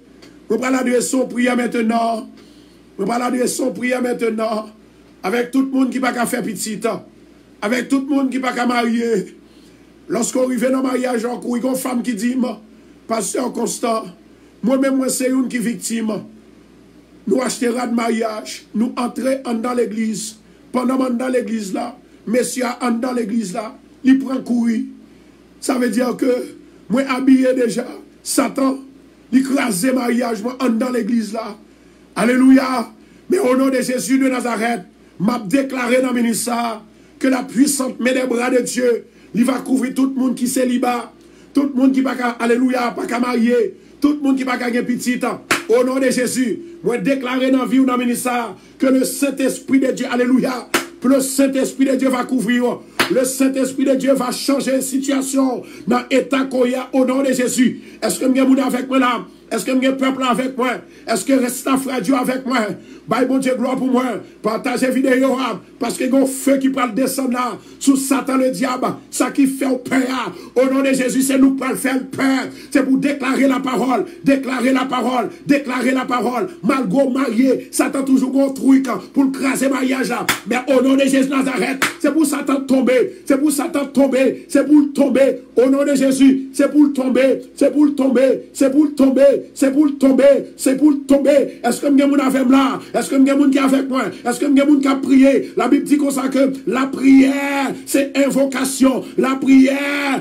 On va l'adresser au prière maintenant. On va l'adresser au prière maintenant. Avec tout le monde qui n'a pas faire petit. Avec tout le monde qui n'a pas marier. Lorsqu'on arrive dans le mariage, il y a une femme qui dit, Pasteur Constant, moi-même, moi, c'est une qui est victime. Nous achetons de mariage. Nous entrons dans l'église. Pendant que dans l'église là, monsieur dans l'église là, il prend courir. Ça veut dire que moi habillé déjà, Satan, il crase le mariage, moi dans l'église là. Alléluia. Mais au nom de Jésus de Nazareth, m'a déclaré dans le ministère que la puissante main des bras de Dieu, il va couvrir tout le monde qui est célibat, tout le monde qui va alléluia, pas qu'à marier, tout le monde qui va gagner petit. Au nom de Jésus, moi déclarer dans la vie ou dans le ministère que le Saint-Esprit de Dieu, alléluia, que le Saint-Esprit de Dieu va couvrir. Le Saint-Esprit de Dieu va changer la situation dans l'état qu'on y a au nom de Jésus. Est-ce que vous avez avec moi là? Est-ce que vous avez peuple avec moi? Est-ce que reste radio avec moi? Bye bon Dieu, gloire pour moi. Partagez la vidéo parce que il y a un feu qui peut descendre là sous Satan le diable. Ça qui fait peur. Au nom de Jésus, c'est nous pour faire peur. C'est pour déclarer la parole. Déclarer la parole. Déclarer la parole. Malgré marié, Satan toujours un truc pour craser le mariage là. Mais au nom de Jésus Nazareth, c'est pour Satan tomber. C'est pour Satan tomber. C'est pour tomber. Au nom de Jésus, c'est pour tomber. C'est pour tomber. C'est pour tomber. C'est pour tomber. C'est pour tomber. Est-ce que vous avez avec là? Est-ce que vous avez qui avec moi? Est-ce que vous avez qui a prié? La Bible dit comme ça que la prière, c'est invocation. La prière,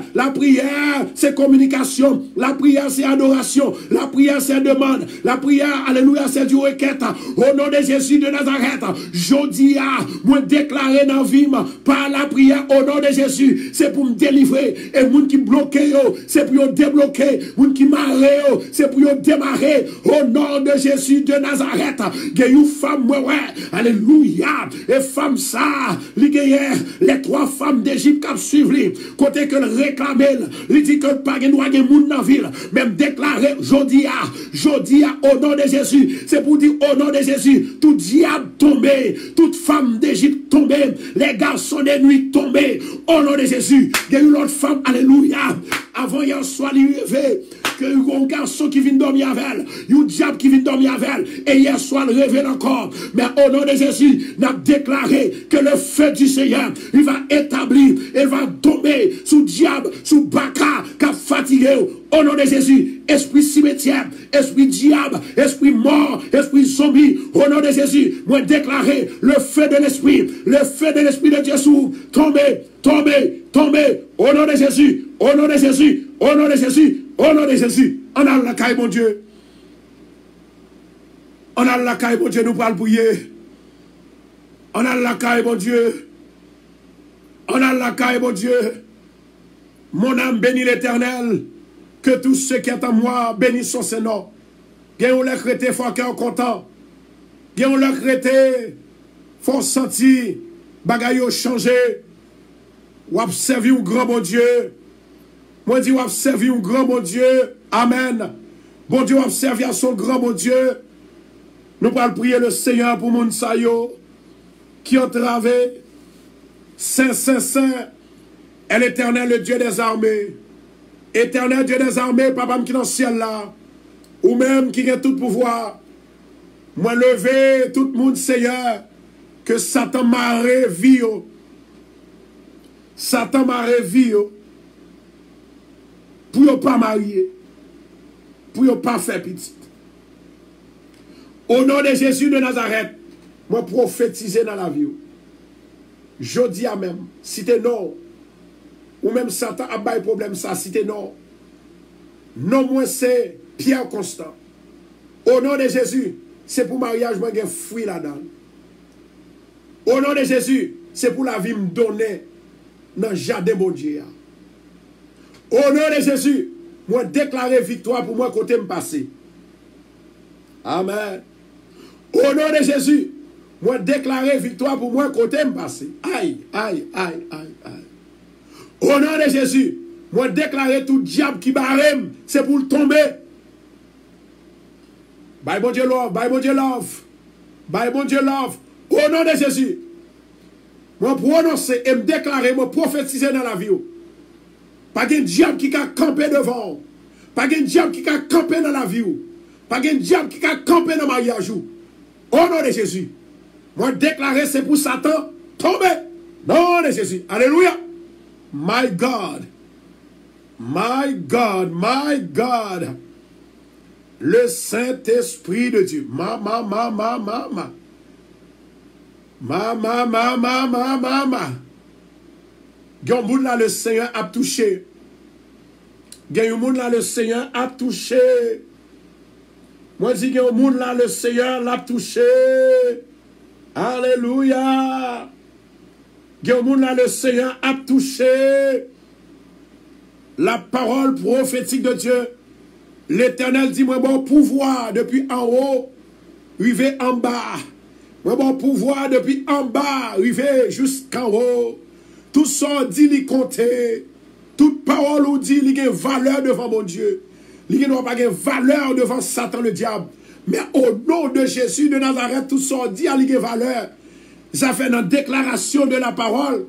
c'est communication. La prière, c'est adoration. La prière, c'est demande. La prière, alléluia, c'est du requête. Au nom de Jésus de Nazareth, je moi déclarer dans la vie par la prière au nom de Jésus. C'est pour me délivrer. Et les gens qui bloquent, c'est pour me débloquer. Les gens qui marrent, c'est pour me démarrer. Au nom de Jésus de Nazareth, il y a une femme, ouais, alléluia. Et femme ça, les trois femmes d'Égypte qui suivent, côté que le réclamait, il dit que pas de monde dans la ville, même déclaré, jodia, au nom de Jésus. C'est pour dire au nom de Jésus, tout diable tombé, toute femme d'Égypte tombée, les garçons de nuit tombés, au nom de Jésus. Il y a une autre femme, alléluia, avant hier soir, il rêvait que un garçon qui vient dormir avec elle, un diable qui vient dormir avec elle, et hier soir, il révèle encore. Mais au nom de Jésus, nous avons déclaré que le feu du Seigneur, il va établir, il va tomber sous diable, sous baka, qui a fatigué. Au nom de Jésus, esprit cimetière, esprit diable, esprit mort, esprit zombie, au nom de Jésus, moi déclarer le feu de l'esprit de Dieu sous, tomber, au nom de Jésus, au nom de Jésus, au nom de Jésus, au nom de Jésus, on a la caille, mon Dieu. On a la caille, mon Dieu, nous parle prier. On a la caille, mon Dieu. On a la caille, mon Dieu. Mon âme bénit l'Éternel. Que tous ceux qui sont en moi bénissent son Seigneur. Gagnons le crété, faut qu'on content. Gagnons le crété, faut sentir, bagaille changer. Ou observer un grand bon Dieu. Moi, dis, ou observer un grand bon Dieu. Amen. Bon Dieu, observer à son grand bon Dieu. Nous allons prier le Seigneur pour mon sayo qui ont travé. Saint, Saint, Saint est l'Éternel, le Dieu des armées. Éternel Dieu des armées, papa qui est dans le ciel là, ou même qui a tout pouvoir. Moi lever tout le monde, Seigneur, que Satan m'a révi. Satan m'a révi pour ne pas marier, pour ne pas faire petit. Au nom de Jésus de Nazareth, moi prophétiser dans la vie. Je dis à même, si t'es non, ou même Satan a pas de problème, ça, si t'es non. Non, moi c'est Pierre Constant. Au nom de Jésus, c'est pour mariage, moi j'ai fruit là-dedans. Au nom de Jésus, c'est pour la vie me donner dans le jardin bon Dieu. Au nom de Jésus, moi déclarer victoire pour moi côté me passer. Amen. Au nom de Jésus, moi déclarer victoire pour moi côté me passer. Aïe, aïe, aïe, aïe, aïe. Au nom de Jésus, moi déclarer tout diable qui barème, c'est pour le tomber. Bye bon Dieu love, bye bon Dieu love. Bye bon Dieu love. Au nom de Jésus, moi prononcer et me déclarer, moi prophétiser dans la vie. Pas de diable qui a campé devant. Pas de diable qui a campé dans la vie. Pas de diable qui a campé dans le mariage. Au nom de Jésus. Moi déclarer c'est pour Satan tomber. Nom de Jésus. Alléluia. My God. My God. My God. Le Saint-Esprit de Dieu. Ma. Gen moun là le Seigneur a touché. Gen moun là le Seigneur a touché. Moi dis gen moun là le Seigneur l'a touché. Alléluia. Gen moun là le Seigneur a touché. La parole prophétique de Dieu. L'Éternel dit moi bon pouvoir depuis en haut, arriver en bas. Moi bon pouvoir depuis en bas, arriver jusqu'en haut. Tout ça dit li compter. Toute parole ou dit li gen valeur devant mon Dieu. Li gen pas gen valeur devant Satan le diable. Mais au nom de Jésus de Nazareth, tout ça dit li gen valeur. Ça fait dans déclaration de la parole.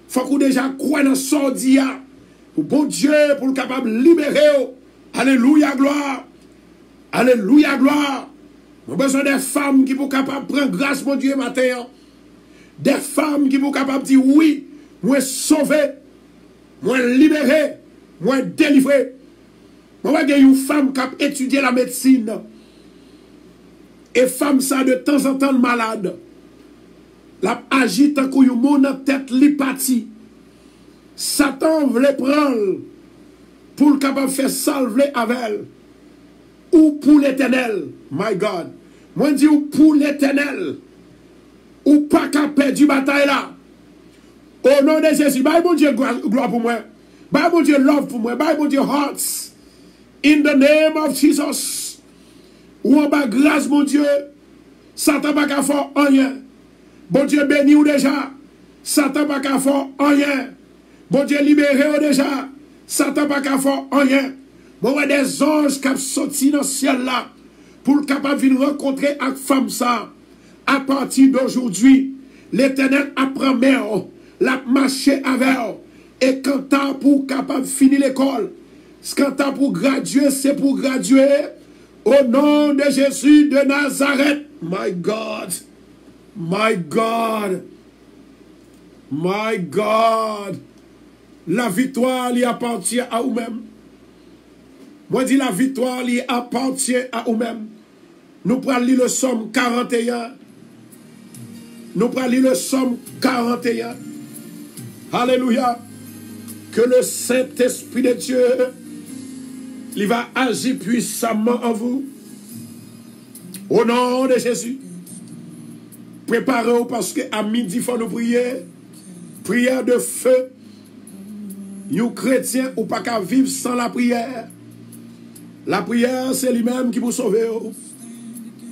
Faut qu'on déjà croit dans ça dit pour bon Dieu pour le capable libérer. Alléluia gloire. Alléluia gloire. Nous besoin des femmes qui sont capables de prendre grâce mon Dieu matin. Des femmes qui sont capables de dire oui. Moi sauvé, moi libéré, moi délivré. Moi j'ai une femme qui a étudié la médecine. Et femme ça de temps en temps malade. La agite tant qu'il y a une tête l'hypathie. Satan voulait prendre pour le capable de faire salver avec elle. Ou pour l'éternel. My God. Moi je dis ou pour l'éternel. Ou pas qu'à perdre du bataille là. Au nom de Jésus, bye mon Dieu gloire pour moi. Bye mon Dieu love pour moi. Bye mon Dieu hearts. In the name of Jesus. Ou en bas grâce mon Dieu. Satan pas qu'à faire rien. Bon Dieu béni ou déjà. Satan pas qu'à faire rien. Bon Dieu libéré ou déjà. Satan pas qu'à faire rien. Bon ouais des anges qui sont sortis dans le ciel là. Pour le capable de rencontrer avec femme ça. À partir d'aujourd'hui, l'Éternel apprend mère. La marcher avec elle. Et quand t'as pour capable de finir l'école, quand t'as pour graduer, c'est pour graduer au nom de Jésus de Nazareth. My God. My God. My God. La victoire lui appartient à vous-même. Moi dis la victoire lui appartient à vous-même. Nous prenons lire le Somme 41. Nous prenons lire le Somme 41. Alléluia. Que le Saint-Esprit de Dieu, il va agir puissamment en vous. Au nom de Jésus. Préparez-vous parce qu'à midi, il faut nous prier. Prière de feu. Nous chrétiens, ou pas qu'à vivre sans la prière. La prière, c'est lui-même qui vous sauve.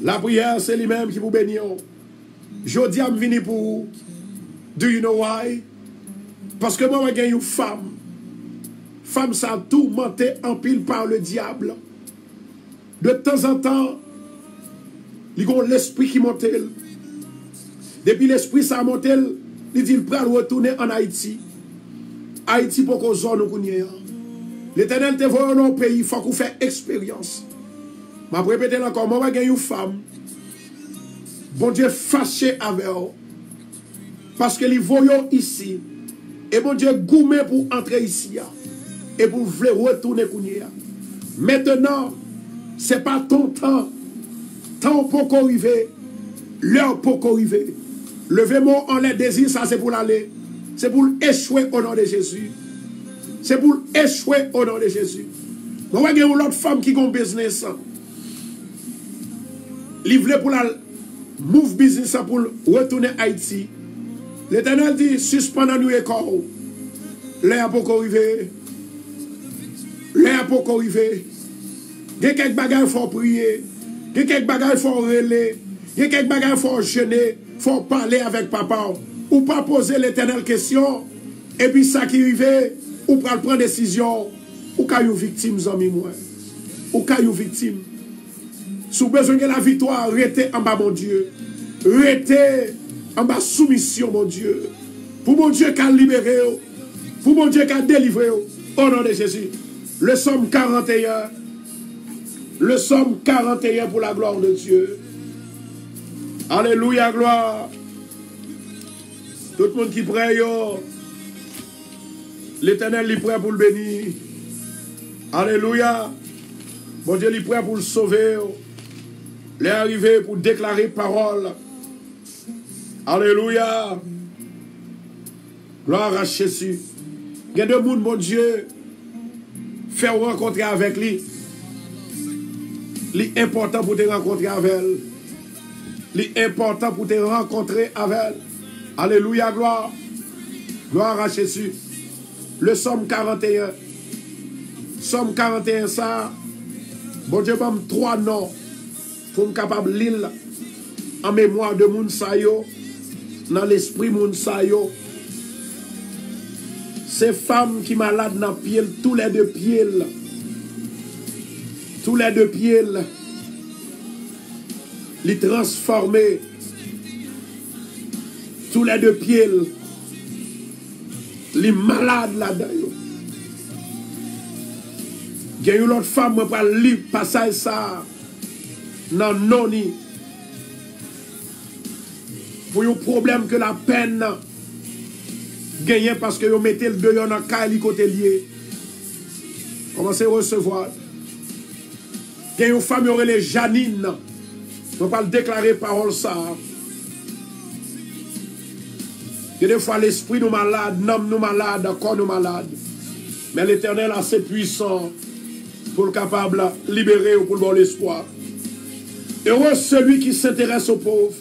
La prière, c'est lui-même qui vous bénit. Je dis à me venir pour vous. Do you know why? Parce que moi, j'ai une femme. Femme, ça a tourmenté en pile par le diable. De temps en temps, il y a l'esprit qui monte. Depuis l'esprit, ça a monté. Il dit, il peut retourner en Haïti. Haïti, pour qu'on zone nous. L'Éternel te voit dans le pays, il faut qu'on fasse expérience. Je vais répéter encore, moi, j'ai une femme. Bon Dieu, fâché avec elle. Parce que les voyons ici. Et bon Dieu, gourmet pour entrer ici. Et pour vouloir retourner. Maintenant, ce n'est pas ton temps. Temps pour arriver. L'heure pour arriver. Levez-moi en les désirs, ça c'est pour l'aller. C'est pour échouer au nom de Jésus. C'est pour échouer au nom de Jésus. Moi, il y a une autre femme qui a un business. Livré pour la move business pour retourner à Haïti. L'Éternel dit, suspendons-nous et corps. L'air pour arriver. L'air pour arriver. Il y a quelques bagages, il faut prier. Il y a quelques bagages, il faut relayer. Il y a quelques bagages, il faut jeûner. Il faut parler avec papa. Ou pas poser l'Éternel question. Et puis ça qui arrive, ou pas prendre décision. Ou quand vous victime, amis moi. Ou quand vous victime. Si vous avez besoin de la victoire, restez en bas, mon Dieu. Restez en bas soumission, mon Dieu. Pour mon Dieu qui a libéré. Pour mon Dieu qui a délivré. Au nom de Jésus. Le psaume 41. Le psaume 41 pour la gloire de Dieu. Alléluia, gloire. Tout le monde qui prie, l'Éternel est prêt pour le bénir. Alléluia. Mon Dieu est prêt pour le sauver. Il est arrivé pour déclarer parole. Alléluia. Gloire à Jésus. Il y a deux mondes, mon Dieu, faire rencontrer avec lui. C'est important pour te rencontrer avec elle. C'est important pour te rencontrer avec elle. Alléluia, gloire. Gloire à Jésus. Le psaume 41. Psaume 41, ça. Bon Dieu, m'a 3 noms. Pour me capable de lire en mémoire de moun sayo. Dans l'esprit moun sayo. Ces femmes qui malades dans pied, tous les 2 pieds. Tous les 2 pieds. Les transformer. Tous les 2 pieds. Les malades là-dedans. Il y a une autre femme qui va lire passage ça. Non, non, ni. Pour un problème que la peine gagne parce que vous mettez le dehors dans le cas et côté lié. Commencez à recevoir. Il y a une femme qui aurait Janine. On ne peut pas déclarer parole ça. Il y a des fois l'esprit nous malade, l'âme nous malade, le corps nous malade. Mais l'Éternel est assez puissant pour le capable de libérer ou pour le bon espoir. Heureux celui qui s'intéresse aux pauvres.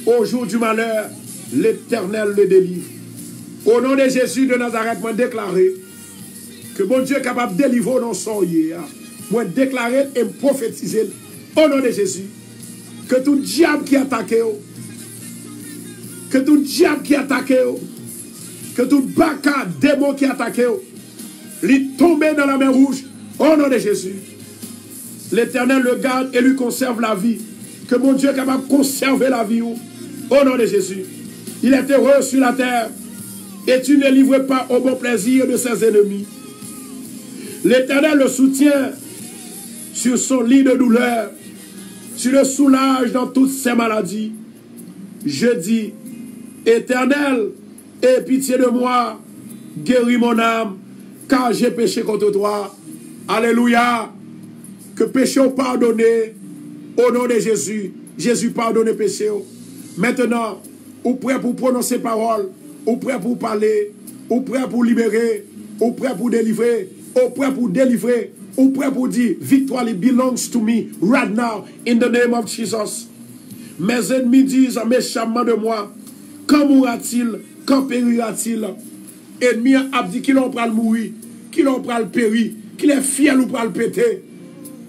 Au jour du malheur, l'Éternel le délivre. Au nom de Jésus de Nazareth, moi déclarer que mon Dieu est capable de délivrer dans son hier. Moi déclarer et prophétiser au nom de Jésus que tout diable qui attaque, que tout diable qui attaque, que tout baka démon qui attaque, lui tomber dans la mer rouge au nom de Jésus. L'Éternel le garde et lui conserve la vie. Que mon Dieu est capable de conserver la vie au nom de Jésus. Il est heureux sur la terre et tu ne livres pas au bon plaisir de ses ennemis. L'Éternel le soutient sur son lit de douleur. Tu le soulages dans toutes ses maladies. Je dis, Éternel, aie pitié de moi, guéris mon âme, car j'ai péché contre toi. Alléluia. Que péché au pardonné au nom de Jésus. Jésus pardonne péché. Maintenant, ou prêt pour prononcer parole, ou prêt pour parler, ou prêt pour libérer, ou prêt pour délivrer, ou prêt pour délivrer, ou prêt pour dire victoire belongs to me right now in the name of Jesus. Mes ennemis disent méchamment de moi, quand mourra-t-il, quand périra-t-il? Ennemi a dit qu'il en prend le mourir, qu'il en prend le périr, qu'il est fier ou prend le péter.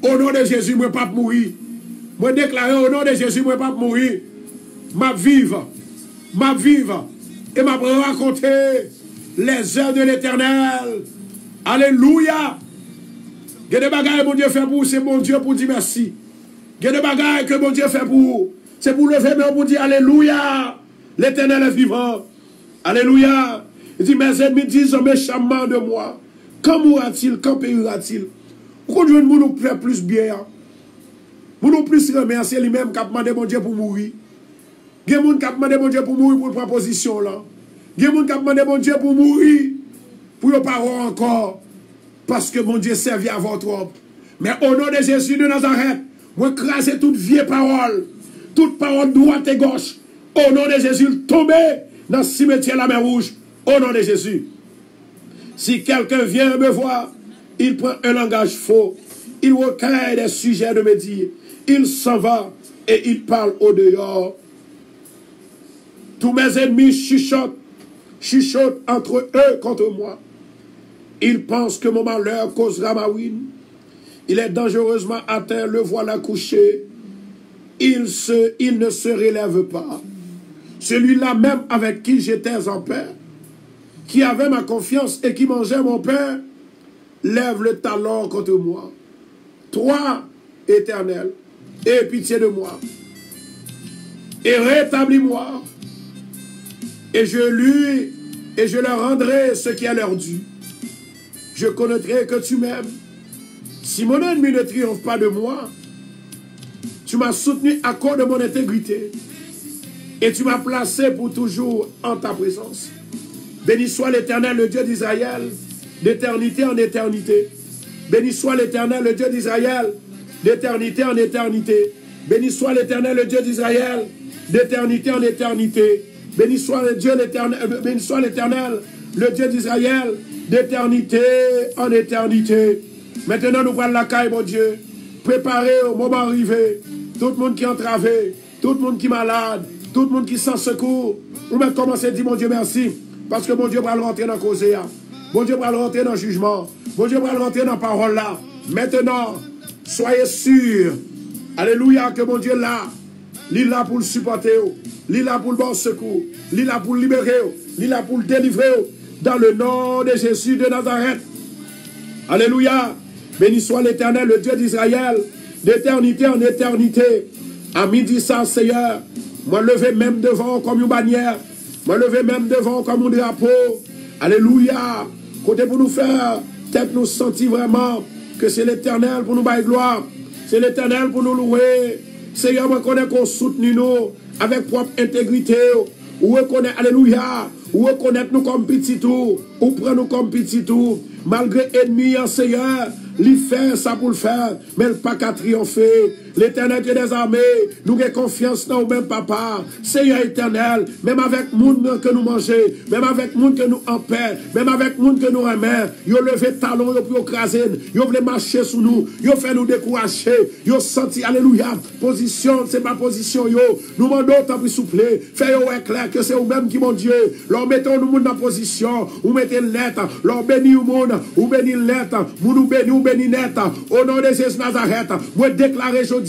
Au nom de Jésus, moi pas mourir. Moi déclarer au nom de Jésus, moi pas mourir. Ma vivre, et m'a raconter les œuvres de l'Éternel. Alléluia. Il y a des bagages que mon Dieu fait pour vous, c'est mon Dieu pour dire merci. Il y a des bagages que mon Dieu fait pour vous, c'est pour lever main pour dire Alléluia. L'Éternel est vivant. Alléluia. Il dit, mes ennemis disent méchamment de moi. Quand mourra-t-il, quand périra-t-il? Pourquoi Dieu nous fait plus bien? Nous plus remercier lui-même qui a demandé mon Dieu pour mourir. Il y a des gens qui ont demandé mon Dieu pour mourir pour la proposition là. Il y a des gens qui ont demandé mon Dieu pour mourir pour ne pas avoir encore. Parce que mon Dieu servit à votre homme. Mais au nom de Jésus de Nazareth, moi écraser toute vieille parole, toute parole droite et gauche. Au nom de Jésus, tomber dans le cimetière la mer rouge. Au nom de Jésus. Si quelqu'un vient me voir, il prend un langage faux. Il recueille des sujets de me dire. Il s'en va et il parle au dehors. Tous mes ennemis chuchotent entre eux contre moi. Ils pensent que mon malheur causera ma ruine. Il est dangereusement atteint, le voilà couché. Il ne se relève pas. Celui-là même avec qui j'étais en paix, qui avait ma confiance et qui mangeait mon pain, lève le talon contre moi. Toi, Éternel, aie pitié de moi et rétablis-moi, et je leur rendrai ce qui est leur dû. Je connaîtrai que tu m'aimes. Si mon ennemi ne triomphe pas de moi, tu m'as soutenu à cause de mon intégrité et tu m'as placé pour toujours en ta présence. Béni soit l'Éternel, le Dieu d'Israël, d'éternité en éternité. Béni soit l'Éternel, le Dieu d'Israël, d'éternité en éternité. Béni soit l'Éternel, le Dieu d'Israël, d'éternité en éternité. Béni soit le Dieu l'Éternel, béni soit l'Éternel, le Dieu d'Israël, d'éternité en éternité. Maintenant, nous prenons la caille, mon Dieu. Préparez au moment arrivé. Tout le monde qui est entravé, tout le monde qui est malade, tout le monde qui sans secours. On va commencer à dire, mon Dieu, merci. Parce que mon Dieu va rentrer dans la cause. Mon Dieu va rentrer dans le jugement. Mon Dieu va rentrer dans la parole là. Maintenant, soyez sûrs. Alléluia, que mon Dieu là. Il est là pour le supporter. Il est là pour le bon secours. Il est là pour le libérer. Il est là pour le délivrer. Dans le nom de Jésus de Nazareth. Alléluia. Béni soit l'Éternel, le Dieu d'Israël, d'éternité en éternité. À midi ça, Seigneur, moi lever même devant comme une bannière, moi lever même devant comme un drapeau. Alléluia. Côté pour nous faire, peut-être nous sentir vraiment que c'est l'Éternel pour nous bailler gloire. C'est l'Éternel pour nous louer. Seigneur, moi connais qu'on soutenu nous avec propre intégrité. Ou reconnaître, alléluia, ou reconnaître nous comme petit tout, ou prendre nous comme petit tout, malgré ennemi, Seigneur, il fait ça pour le faire, mais il pas qu'à triompher. L'Éternel Dieu des armées, nous avons confiance dans nous-mêmes, papa. Seigneur éternel, même avec le monde que nous mangeons, même avec le monde que nous en paix, même avec le monde que nous aimons, ils ont levé talon pour écraser, ils ont voulu marcher sur nous, ils ont fait nous décourager, ils ont senti, alléluia, position, c'est ma position, yo. Nous demandons tant pour souffler, faites-vous clair que c'est vous-même qui, mon Dieu, leur mettons nous dans position, ou mettez lettre, leur bénis au monde, ou bénis lettre, nous bénis net, au nom de Jésus Nazareth, moi déclarer aujourd'hui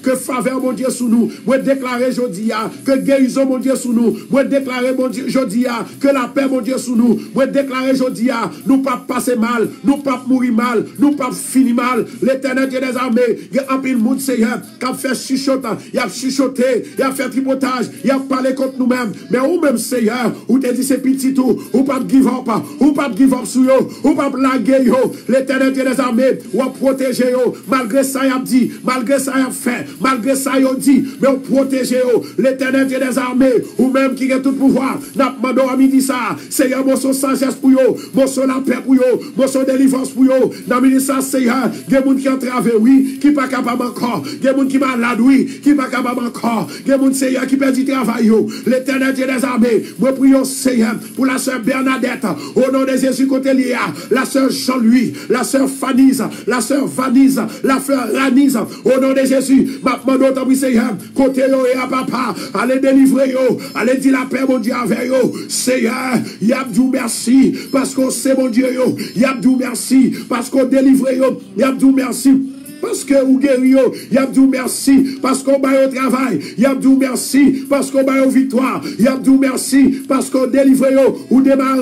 que faveur mon Dieu sous nous, moi déclarer aujourd'hui que guérison mon Dieu sous nous, moi déclarer mon Dieu aujourd'hui que la paix mon Dieu sous nous, moi déclarer aujourd'hui nous pas passer mal, nous pas mourir mal, nous pas finir mal. L'Éternel Dieu des armées, il y a un peu de monde Seigneur qui a fait chuchoter, il a chuchoté, il a fait tripotage, il a parlé contre nous-mêmes, mais ou même Seigneur, ou te dit c'est petit tout, ou pas give up, ou pas give up sur yo, ou pas blaguer yo. L'Éternel Dieu des armées, ou a protéger yo, malgré ça il a dit, malgré ça il a fait, malgré ça il a dit, mais ou protéger yo. L'Éternel Dieu des armées, ou même qui a tout pouvoir, n'a pas demandé à midi ça, Seigneur, mon son sagesse pour yo, mon son la paix pour yo, mon son délivrance pour yo, n'a midi ça, Seigneur, il y a des gens qui ont travaillé, oui, qui pas capable encore, il y a des gens qui malade, oui, qui pas capable encore, il y a des gens, Seigneur, qui perdent du travail yo. L'Éternel Dieu des armées, moi prions, Seigneur, pour la sœur Bernadette, au nom de Jésus, côté Léa, la sœur Jean-Louis, la sœur Fanise, la sœur Vanise, la sœur Ranise, au nom de Jésus, ma demande au Seigneur, côté yo et à papa, allez délivrer yo, allez dire la paix, mon Dieu, avec yo, Seigneur, y a du merci, parce qu'on sait, mon Dieu, yo, y a du merci, parce qu'on délivre yo, y a du merci. Parce que vous guéris, il y a du merci, parce qu'on va au travail, il y a du merci, parce qu'on va aux victoires, il y a du merci, parce qu'on délivre, ou démarre,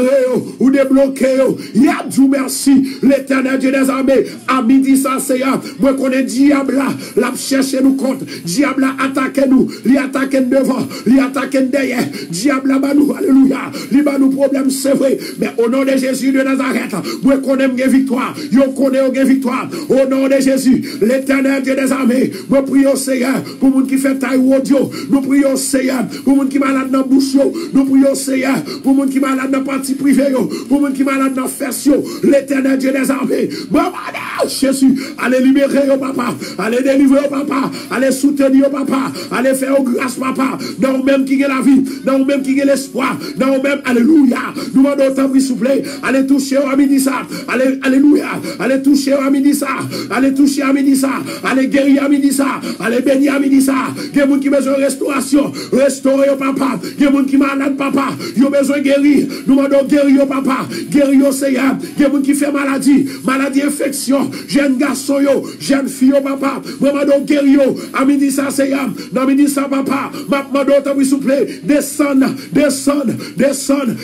ou débloqué, il y a du merci. L'Éternel Dieu des armées, à midi ça, Seigneur, moi qu'on est diable là, l'a cherché nous contre, diable là attaque nous, il attaque devant, il attaque derrière, diable là, nous, alléluia, il va nous problème, c'est vrai, mais au nom de Jésus de Nazareth, moi qu'on aime une victoire, yo connaît une victoire, au nom de Jésus. L'Éternel Dieu des armées, nous prions Seigneur pour les gens qui font taille audio, nous prions Seigneur pour les gens qui sont malades dans la bouche, nous prions Seigneur pour les gens qui sont malades dans la partie privée, pour les gens qui sont malades dans la fesse, l'Éternel Dieu des armées, Jésus, allez libérer au papa, allez délivrer au papa, allez soutenir au papa, allez faire grâce papa, dans même qui est la vie, dans même qui est l'espoir, dans même, alléluia, nous demandons autant s'il vous plaît, allez toucher à midi ça, allez, alléluia, allez toucher à midi ça, allez toucher à midi ça. Allez guérir à midi ça. Allez bénir à midi ça. Il y a des gens qui ont besoin de restauration. Restaurer au papa. Il y a des gens qui sont malades, papa. Ils ont besoin de guérir. Nous demandons guérir au papa. Guérir au Seigneur. Il y a des gens qui font maladie. Maladie, infection. Jeune garçon, jeune fille, papa. Nous demandons guérir. À midi ça, Seigneur. Dans midi ça, papa. Maintenant, s'il vous plaît. Descendre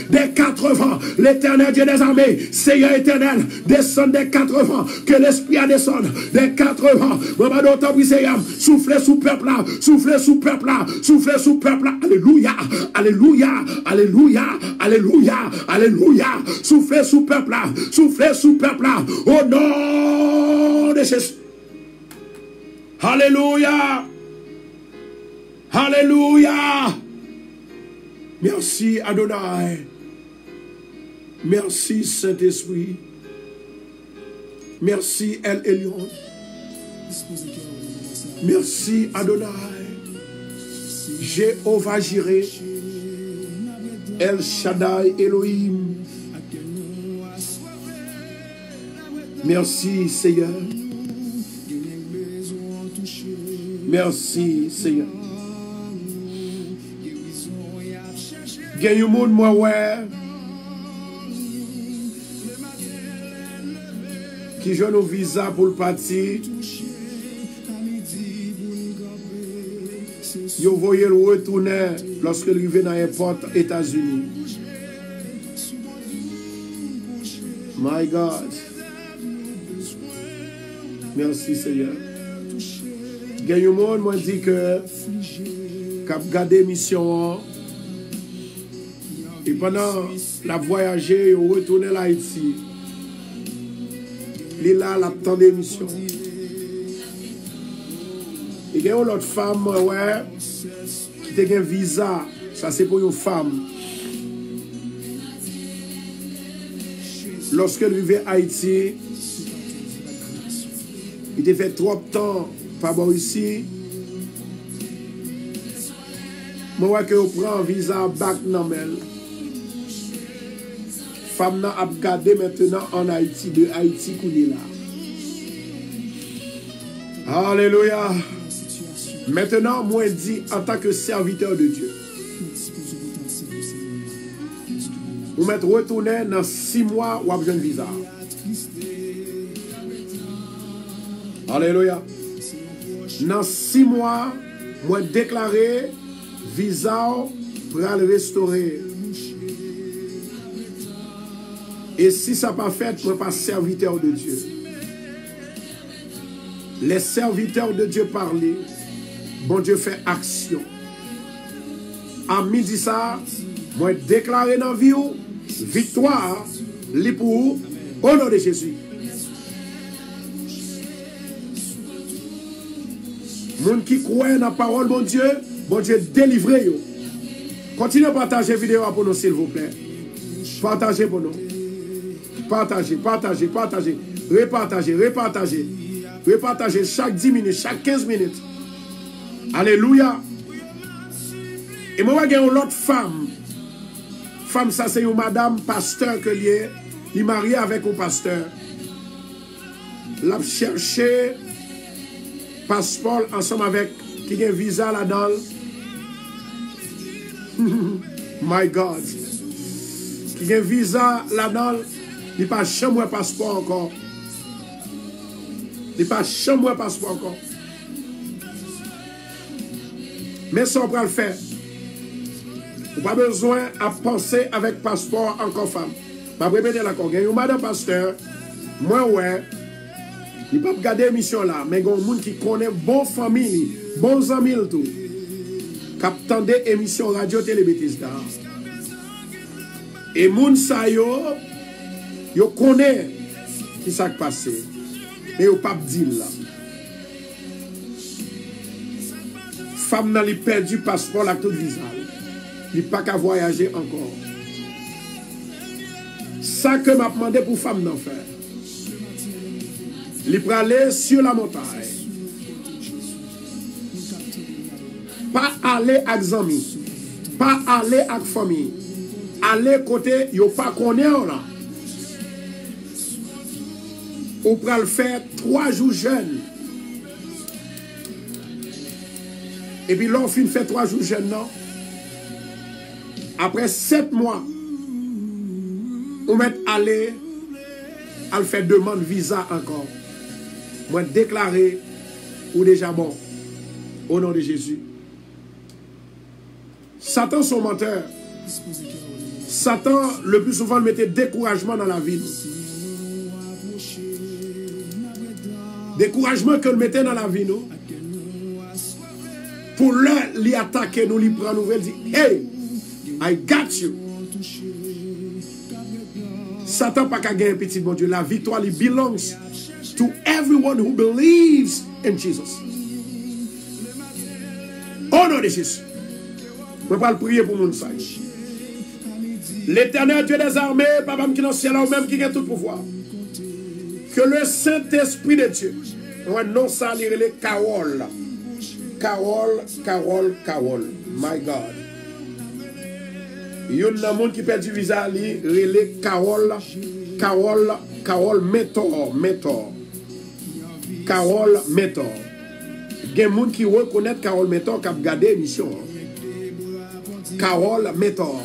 des 4 vents. L'éternel Dieu des armées. Seigneur éternel. Descendre des 4 vents. Que l'esprit a descendu des 4 vents. Maintenant, Seigneur. Soufflez sous peuple là. Soufflez sous peuple là. Soufflez sous peuple là. Alléluia. Alléluia. Alléluia. Alléluia. Alléluia. Soufflez sous peuple là. Soufflez sous peuple là. Au nom de Jésus. Alléluia. Alléluia. Merci Adonai. Merci Saint-Esprit. Merci El Elyon. Merci Adonai. Jéhovah Jireh. El Shaddai Elohim. Merci Seigneur. Merci Seigneur. Gen yon moun mwen wè qui joue nos visa pour le parti. Yo voyez le retourner lorsque il arrive dans l'aéroport aux États-Unis. My God. Merci Seigneur. Il y a un monde m'a dit que cap gardé mission et pendant la voyager au retourner à Haïti. Il est là l'attend des missions. Il y a une autre femme ouais, qui a un visa. Ça c'est pour une femme. Lorsque elle vivait à Haïti, il a fait trop de temps par rapport ici. Moi, que je prends un visa back namel. Femme n'a gardé maintenant en Haïti, de Haïti qu'on est là. Alléluia. Maintenant, moi, je dis en tant que serviteur de Dieu. Vous m'êtes retourné dans 6 mois ou avez un visa. Alléluia. Dans 6 mois, moi déclaré visa pour le restaurer. Et si ça n'a pas fait, je ne suis pas serviteur de Dieu. Les serviteurs de Dieu parlent. Bon Dieu fait action. À midi ça, moi déclaré dans la vie, victoire, pour au nom de Jésus. Moun qui croit dans la parole, bon Dieu délivré. Continuez à partager la vidéo pour nous, s'il vous plaît. Partagez pour nous. Partagez. Repartagez chaque 10 minutes, chaque 15 minutes. Alléluia. Et moi, je une autre femme. Femme, ça, c'est une madame pasteur que lié. Il est marié avec un pasteur. Elle a cherché passeport ensemble avec qui a un visa là-dedans. My God. Qui a un visa là-dedans. Il n'y a pas chambre passeport encore. Il n'y a pas chambre passeport encore. Mais ça, on peut le faire. On n'a pas besoin à penser avec passeport encore femme. Je vais répéter là. Il y a une madame pasteur. Moi, ouais. Il ne peut pas regarder l'émission là. Mais il y a des gens qui connaissent bonne famille, bons amis tout. Qui attendent l'émission radio télé bêtise là. Et les gens sa yo connaît qui s'est passé. Mais yo pas dire là. Femme n'a perdu passeport là tout visa. Il pas qu'à voyager encore. Ça que m'a demandé pour femme d'en faire. Il peut aller sur la montagne. Pas aller avec amis. Pas aller avec famille. Aller côté yo pas connaît là. Ou pour le faire 3 jours jeûne Et puis l'on fin fait 3 jours jeune, non? Après 7 mois, on met aller, à faire demande visa encore. Moi déclaré ou déjà bon. Au nom de Jésus. Satan son menteur. Satan le plus souvent mettait découragement dans la vie. Découragement que le mettait dans la vie nous. Pour lui attaquer nous, lui prendre nouvelle, dit hey, I got you. Satan pas qu'à gagner petit bon Dieu. La victoire lui belongs to everyone who believes in Jesus. Au nom de Jésus. Je vais prier pour mon salut. L'Éternel Dieu des armées, Papa qui est dans le ciel, ou même qui a tout pouvoir. Que le Saint-Esprit de Dieu, non ça les Carole. Carole. My God. Il y a un monde qui perd du visage, relé Carole, Mentor. Carole Mentor. Il y a des gens qui reconnaissent Carole Mentor qui a regardé l'émission. Carole Mentor.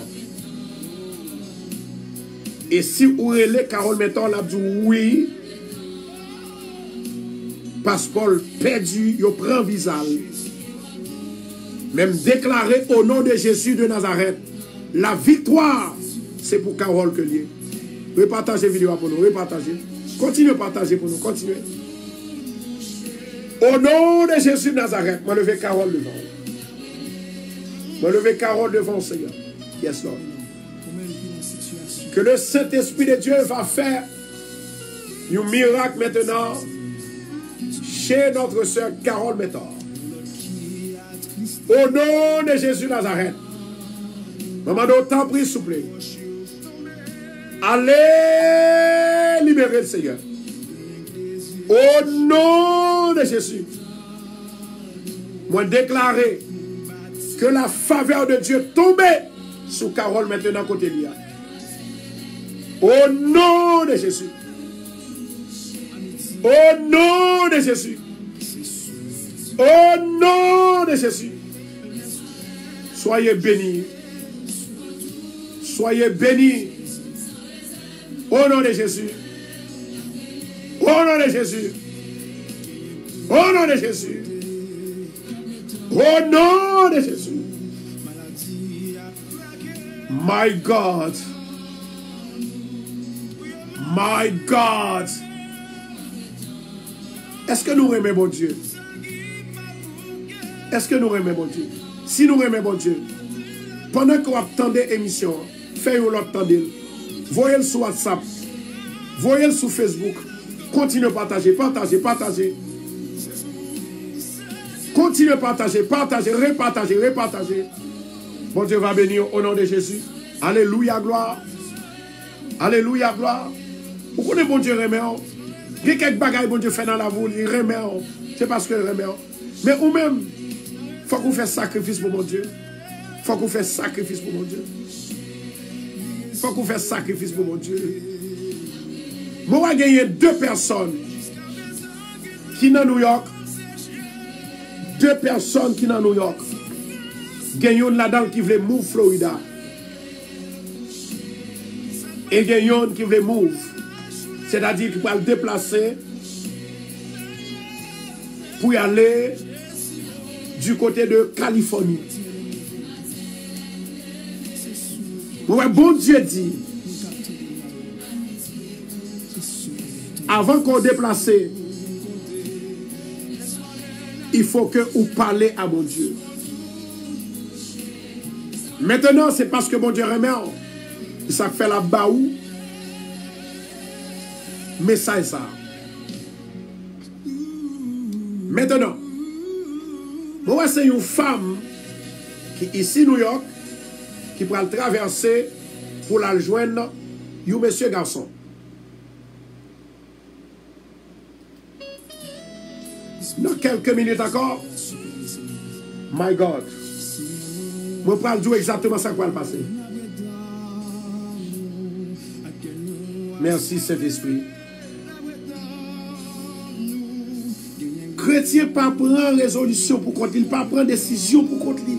Et si vous relez Carole Mentor, là, dit oui, passeport perdu, il prend visage. Même déclaré au nom de Jésus de Nazareth. La victoire, c'est pour Carole que lié. Repartagez la vidéo pour nous, repartagez. Continuez à partager pour nous, continuez. Au nom de Jésus de Nazareth, moi lever Carole devant. Moi lever Carole devant, Seigneur. Yes, Lord. Que le Saint-Esprit de Dieu va faire un miracle maintenant chez notre sœur Carole Mentor. Au nom de Jésus de Nazareth. Maman, d'autant prie, s'il vous plaît. Allez libérer le Seigneur. Au nom de Jésus. Moi déclarer que la faveur de Dieu tombe sur Carole maintenant côté lié. Au nom de Jésus. Au nom de Jésus. Au nom de Jésus. Soyez bénis. Soyez bénis. Au nom de Jésus. Au nom de Jésus. Au nom de Jésus. Au nom de Jésus. My God. My God. Est-ce que nous aimons bon Dieu? Est-ce que nous aimons bon Dieu? Si nous aimons bon Dieu, pendant que vous attendez l'émission, faites-le l'entendre. Voyez-le sur WhatsApp. Voyez-le sur Facebook. Continuez à partager, partagez. Continuez à partager, repartagez. Bon Dieu va bénir au nom de Jésus. Alléluia, gloire. Alléluia, gloire. Vous connaissez bon Dieu remet. Il y a quelques bagailles bon Dieu fait dans la vie, il remet. C'est parce que il remet. Mais ou même, il faut qu'on fasse sacrifice pour mon Dieu. Il faut qu'on fasse sacrifice pour mon Dieu. Il faut qu'on fasse sacrifice pour mon Dieu. Moi, j'ai gagné 2 personnes qui sont à New York. 2 personnes qui sont à New York. J'ai une là-dedans qui voulait move Florida. Et j'ai une qui voulait move. C'est-à-dire qu'il va le déplacer pour y aller du côté de Californie. Ouais, bon Dieu dit, avant qu'on déplace, il faut que vous parlez à mon Dieu. Maintenant, c'est parce que mon Dieu remet, ça fait la baou. Mais ça et ça. Maintenant, moi c'est une femme qui ici New York qui pourra le traverser pour la joindre un monsieur garçon. Dans quelques minutes encore, my God, je vais dire exactement ça qui va le passer. Merci Saint-Esprit. chrétien pas prendre résolution pour contre lui, pas prendre décision pour contre lui.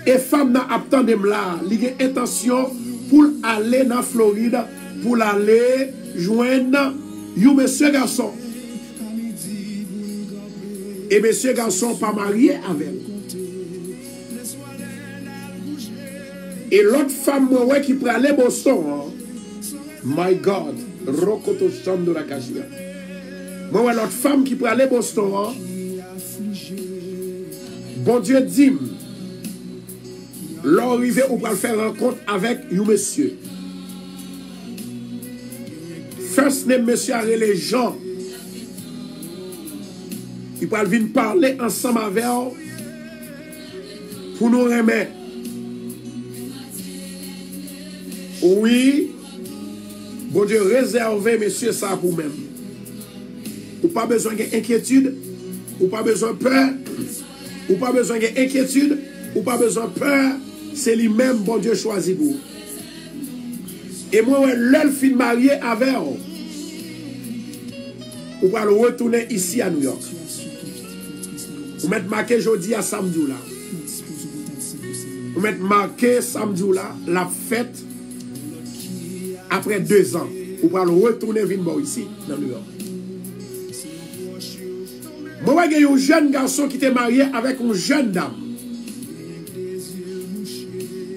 Et femme n'a attendé là, il a intention pour aller dans Floride, pour aller joindre un monsieur garçon. Et monsieur garçon pas marié avec. Et l'autre femme moi qui peut aller Boston, my God, Rokoto Chando la Kashia. Moi l'autre femme qui peut aller Boston, bon Dieu dit, l'arrivée ou pas faire rencontre avec un monsieur. First name monsieur a les gens. Il peut venir parler ensemble avec eux pour nous remettre. Oui, bon Dieu réservé monsieur ça pour même. Ou pas besoin d'inquiétude, ou pas besoin de peur, ou pas besoin d'inquiétude, ou pas besoin de peur. C'est lui-même, bon Dieu, choisi pour. Et moi, l'elle fin marié avec eux. Ou va le retourner ici à New York. Vous mettez marqué jeudi à samedi là. Vous mettez marqué samedi là, la fête après 2 ans. Vous va le retourner venir ici dans New York. Moi, il y a un jeune garçon qui était marié avec une jeune dame.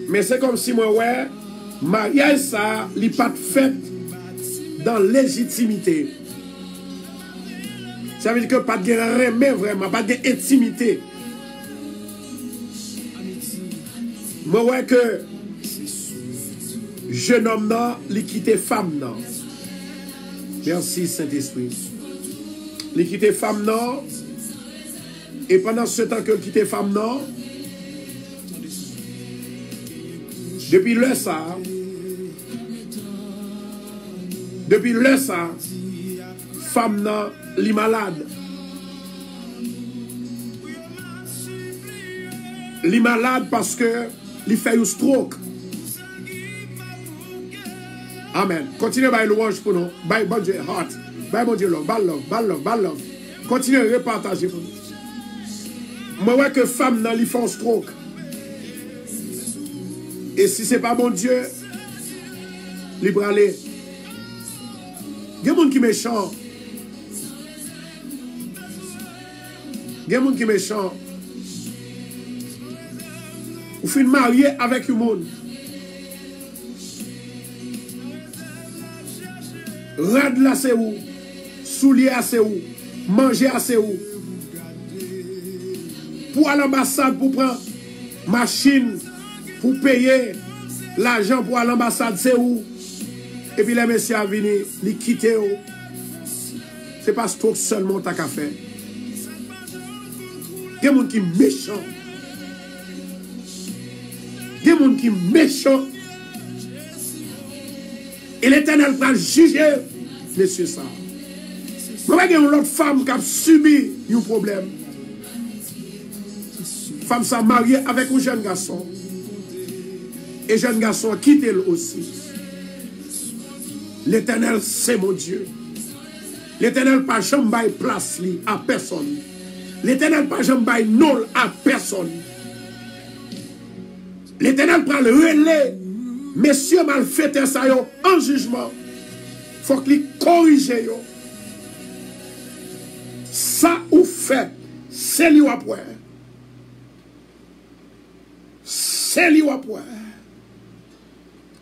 Mais c'est comme si moi, ouais, mariage ça, il n'est pas fait dans légitimité. Ça veut dire que pas de remède vraiment, pas d'intimité. Moi, ouais, que jeune homme là, il quitte femme là. Merci Saint-Esprit. Il quitte femme là. Et pendant ce temps que il quitte femme là, depuis le ça, femme nan li malade. Li malade parce que li fait un stroke. Amen. Continuez by louange pour nous. By bon Dieu heart. By bon Dieu love. Ball love. Continuez à repartager pour nous. Moi ouais que femme nan li fait un stroke. Et si ce n'est pas bon Dieu, libre aller. Il y a des gens qui sont méchants. Il y a des gens qui sont méchants. Vous finissez marié avec un monde. Rad là c'est où? Soulier c'est où? Manger c'est où? Pour aller à l'ambassade, pour prendre machine, pour payer l'argent pour aller à l'ambassade, c'est où? Et puis les messieurs sont venus, les quitter. Ce n'est pas stroke seulement ta café. Il y a des gens qui sont méchants. Il y a des gens qui sont méchants. Et l'Éternel va juger, messieurs, ça. Moi, il y a une autre femme qui a subi un problème. Femme s'est mariée avec un jeune garçon. Et jeune garçon quitte elle aussi. L'Éternel, c'est mon Dieu. L'Éternel, pas jamais place à personne. L'Éternel, pas jamais non à personne. L'Éternel prend le relais. Messieurs malfaiteurs, ça y en jugement. Il faut qu'il corrige. Yo. Ça ou fait, c'est lui à point. C'est lui à point.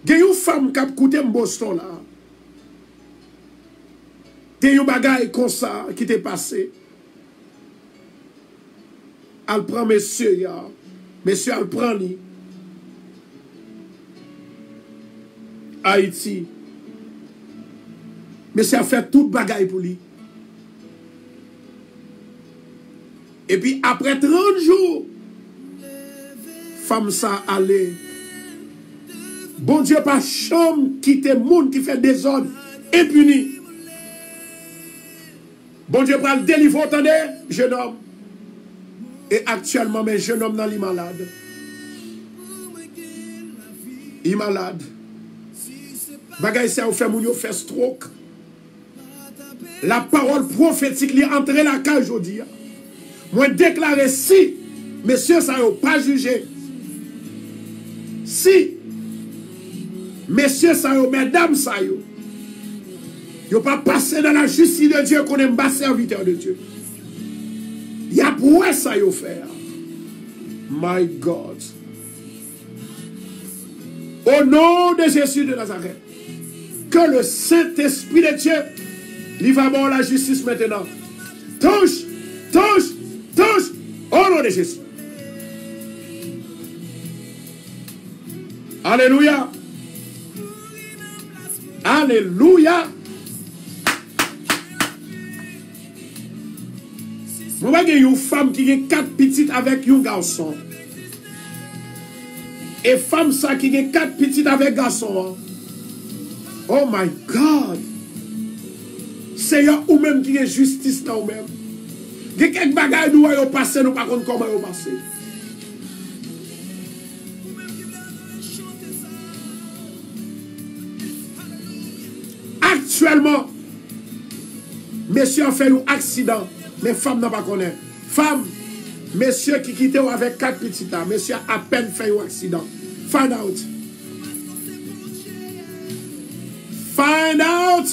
Il y a une femme qui a coûté un Boston là. Il y a un bagage comme ça qui t'est passé. Elle prend monsieur, monsieur, elle prend lui. Haïti. Monsieur a fait tout bagaille pour lui. Et puis après 30 jours, femme ça allait. Bon Dieu, pas chambre quitter le monde qui fait désordre impuni. Bon Dieu, pas le délivrer, attendez, jeune homme. Et actuellement, mes jeunes hommes, il est malade. Il est malade. Bagay ça, ou fait moun yo fait stroke. La parole prophétique li entre la cage aujourd'hui. Moi déclarer si messieurs ça yo pas jugé. Si messieurs ça yo, mesdames ça yo, yo pas passé dans la justice de Dieu qu'on est bas serviteur de Dieu. Y a pour ça yo faire. My God. Au nom de Jésus de Nazareth, que le Saint-Esprit de Dieu lui va voir la justice maintenant. Touche, touche, touche. Au nom de Jésus. Alléluia. Alléluia. Vous voyez une femme qui a 4 petites avec un garçon. Et femme ça qui a 4 petites avec garçon. Oh my God. C'est ou même qui a justice là ou même. Il y a quelques bagages nous voyons passer, nous par contre comment ils passer. Actuellement, monsieur a fait un accident. Mais femmes n'ont pas connu. Femme, monsieur qui quittait avec 4 petites, monsieur a à peine fait un accident. Find out. Find out.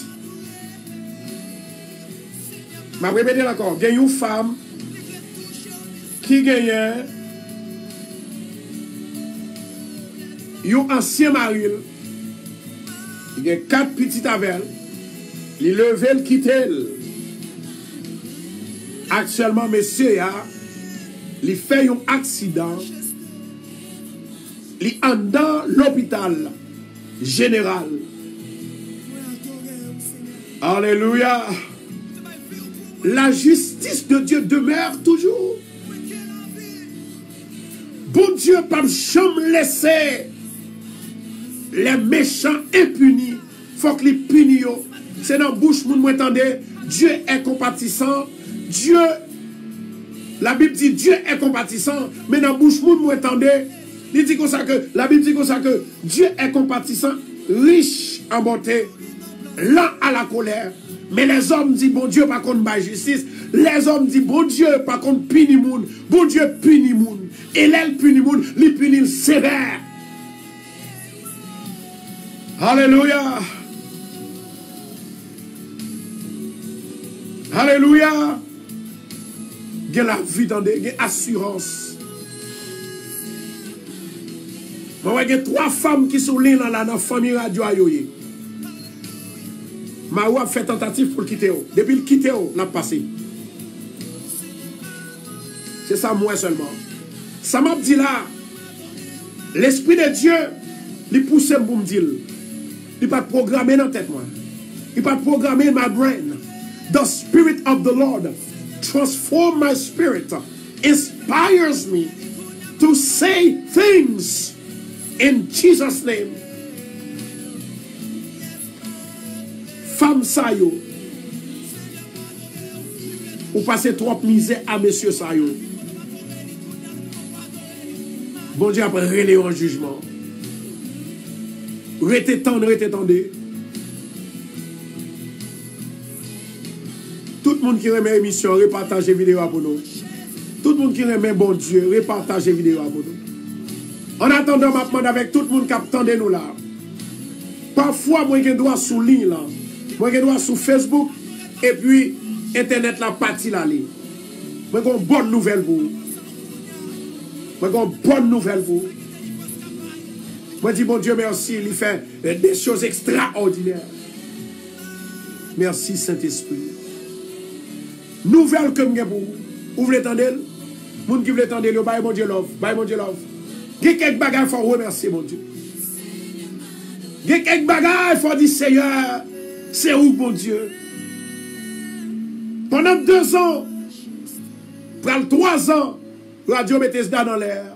Je vais répéter encore. Il y a une femme qui gagne un ancien mari. Il y a 4 petites avec elle. Il levait, il quittait. Actuellement, monsieur, il fait un accident. Il est dans l'hôpital général. Alléluia. La justice de Dieu demeure toujours. Bon Dieu, pas jamais laisser les méchants impunis. Il faut que les punis. C'est dans la bouche, vous m'entendez. Dieu est compatissant. Dieu, la Bible dit Dieu est compatissant, mais dans la bouche, vous m'entendez, il dit comme ça que, la Bible dit comme ça que Dieu est compatissant, riche en bonté, lent à la colère, mais les hommes disent bon Dieu par contre ma justice, les hommes disent bon Dieu par contre punit moun, bon Dieu punit moun, et l'aile punit moun, il punit sévère. Alléluia. Alléluia. Il y a la vie dans des assurances. Il y a 3 femmes qui sont là dans la famille radio. Je a fait tentative pour le quitter. Depuis le quitter, l'a passé. C'est ça moi seulement. Ça m'a dit là, l'Esprit de Dieu, il pousse pour me dire. Il pas programmé dans la tête moi. Il pas programmé ma brain. The Spirit of the Lord transform my spirit, inspires me to say things in Jesus' name. Femme Sayo, ou passez trop misère à monsieur Sayo. Bon Dieu après relé en jugement. Restez tendre, restez tendez. Tout le monde qui remet l'émission, repartagez vidéo pour nous. Tout le monde qui remet bon Dieu, repartagez vidéo pour nous. En attendant, je demande avec tout le monde qui attend nous là. Parfois, moi, je dois sous ligne là. Moi, je dois sur Facebook. Et puis, Internet la partie là. Moi, j'ai une bonne nouvelle pour vous. Moi, j'ai une bonne nouvelle pour vous. Moi, je dis, bon Dieu, merci. Il fait des choses extraordinaires. Merci, Saint-Esprit. Nouvelle que je pour vous. Vous voulez entendre? Moun qui voulez entendre, bye mon Dieu love. Bye mon Dieu love. Il y a quelques bagages, il faut remercier mon Dieu. Il y a quelques bagages, il faut dire Seigneur, c'est où mon Dieu? Pendant 2 ans, pendant 3 ans, Radio Bethesda dans l'air.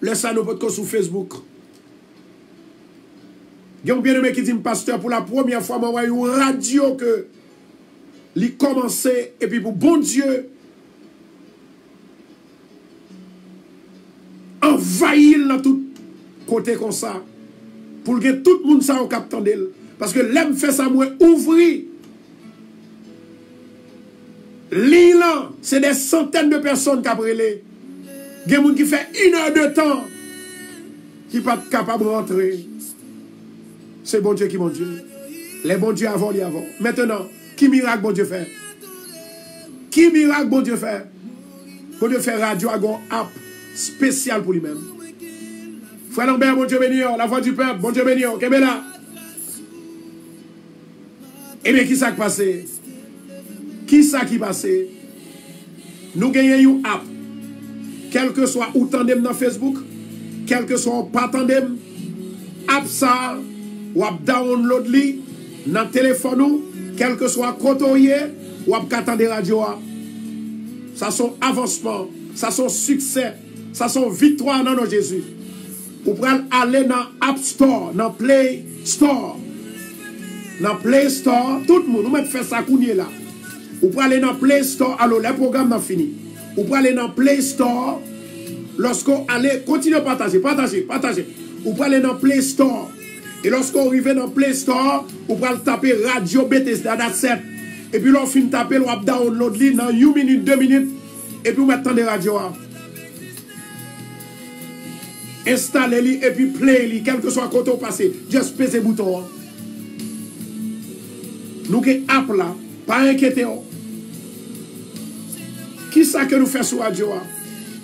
Laissez-nous votre sur Facebook. Il y a un bien-aimé qui dit, pasteur, pour la première fois, je une radio que il commençait, et puis pour bon Dieu, envahir dans tout côté comme ça, pour que tout le monde soit au cap d'elle. Parce que l'aime fait ça, moi, ouvrir L'île, c'est des centaines de personnes qui ont brûlé. Il y a des gens qui fait 1 heure de temps qui ne sont pas capables de rentrer. C'est bon Dieu qui est bon Dieu. Les bons dieux avant, les avant. Maintenant, qui miracle bon Dieu fait? Qui miracle bon Dieu fait? Bon Dieu fait radio à un app spécial pour lui-même. Frère Lambert, bon Dieu béni, la voix du peuple, bon Dieu béni, Kébéla. Eh bien, qui ça qui passe? Qui ça qui passe? Nous gagnons une app. Quel que soit où tandem dans Facebook, quel que soit pas tandem, app ça, ou app download li, dans le téléphone, quel que soit côté, ou app attendre radio. Ça son avancement, ça son succès, ça son victoire dans nos Jésus. Vous pouvez aller dans App Store, dans Play Store. Dans Play Store, tout le monde, nous mettons faire ça kounye là. Vous pouvez aller dans Play Store, alors le programme est fini. Vous pouvez aller dans Play Store, lorsqu'on allez, continuez à partager. Vous pouvez aller dans Play Store. Et lorsqu'on arrive dans Play Store, vous pouvez taper Radio Bethesda, that's it. Et puis l'on finit taper, on download li dans 1 minute, 2 minutes, et puis on met des radios. Installez-li et puis play-li, quel que soit côté au passé. Juste pèse le bouton. Nous qui app là, pas inquiétez. Qui ça que nous faisons sur radio?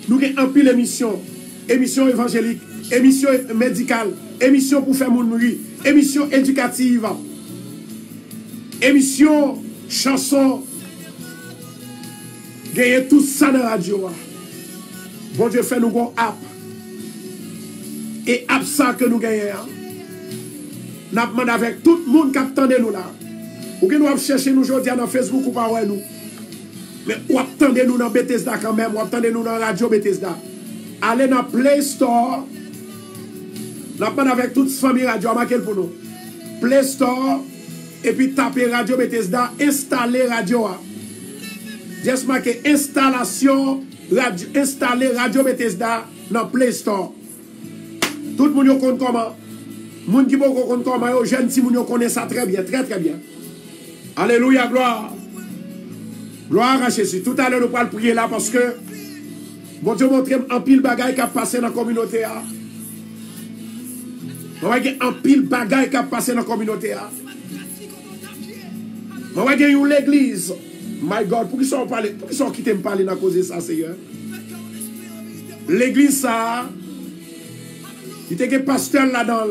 Nous qui en pile émission évangélique, émission médicale, émission pour faire mon mourir, émission éducative, émission chanson. Gagnez tout ça dans la radio. Bon Dieu fait nous une app. Et app ça que nous gagnons. Nous demandons avec tout le monde qui attend nous là. Ou que nous avons cherché nous aujourd'hui dans Facebook ou pas nous. Mais ou attendez nous dans Bethesda quand même, ou attendez nous dans Radio Bethesda. Allez dans Play Store. Nous demandons avec toute famille radio, marquez pour nous. Play Store. Et puis tapez Radio Bethesda, installez radio. Juste marqué installation, installer Radio Bethesda dans Play Store. Tout le monde connaît comment. Les gens qui connaissent comment, les jeunes qui connaissent ça très bien, très très bien. Alléluia, gloire. Gloire à Jésus. Tout à l'heure, nous allons prier là parce que bon Dieu montre un pile bagaille qui a passé dans la communauté. On va un pile bagaille qui a passé dans la communauté. On va gagner l'église. My God, pour qui sont qui t'aiment parler dans cause de ça, Seigneur? L'église, ça, il était un pasteur là-dedans.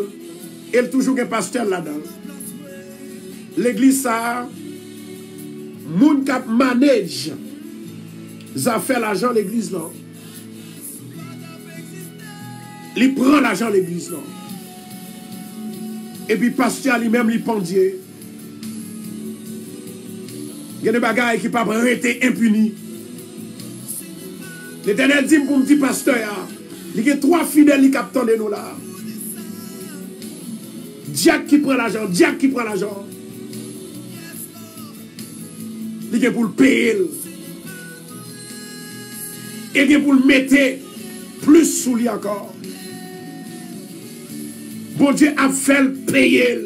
Il toujours un pasteur là-dedans. L'église, ça, moun qui manage, ça fait l'argent l'église là. Il prend l'argent l'église là. Et puis pasteur lui-même, il pendier. Il y a des bagailles qui ne peuvent pas être impunis. L'Éternel dit pour me dire, pasteur, il y a 3 fidèles qui attendent nous là. Diacre qui prend l'argent, diacre qui prend l'argent. Il y a pour le payer. Et il y a pour le mettre plus sous lui encore. Bon Dieu a fait le payer.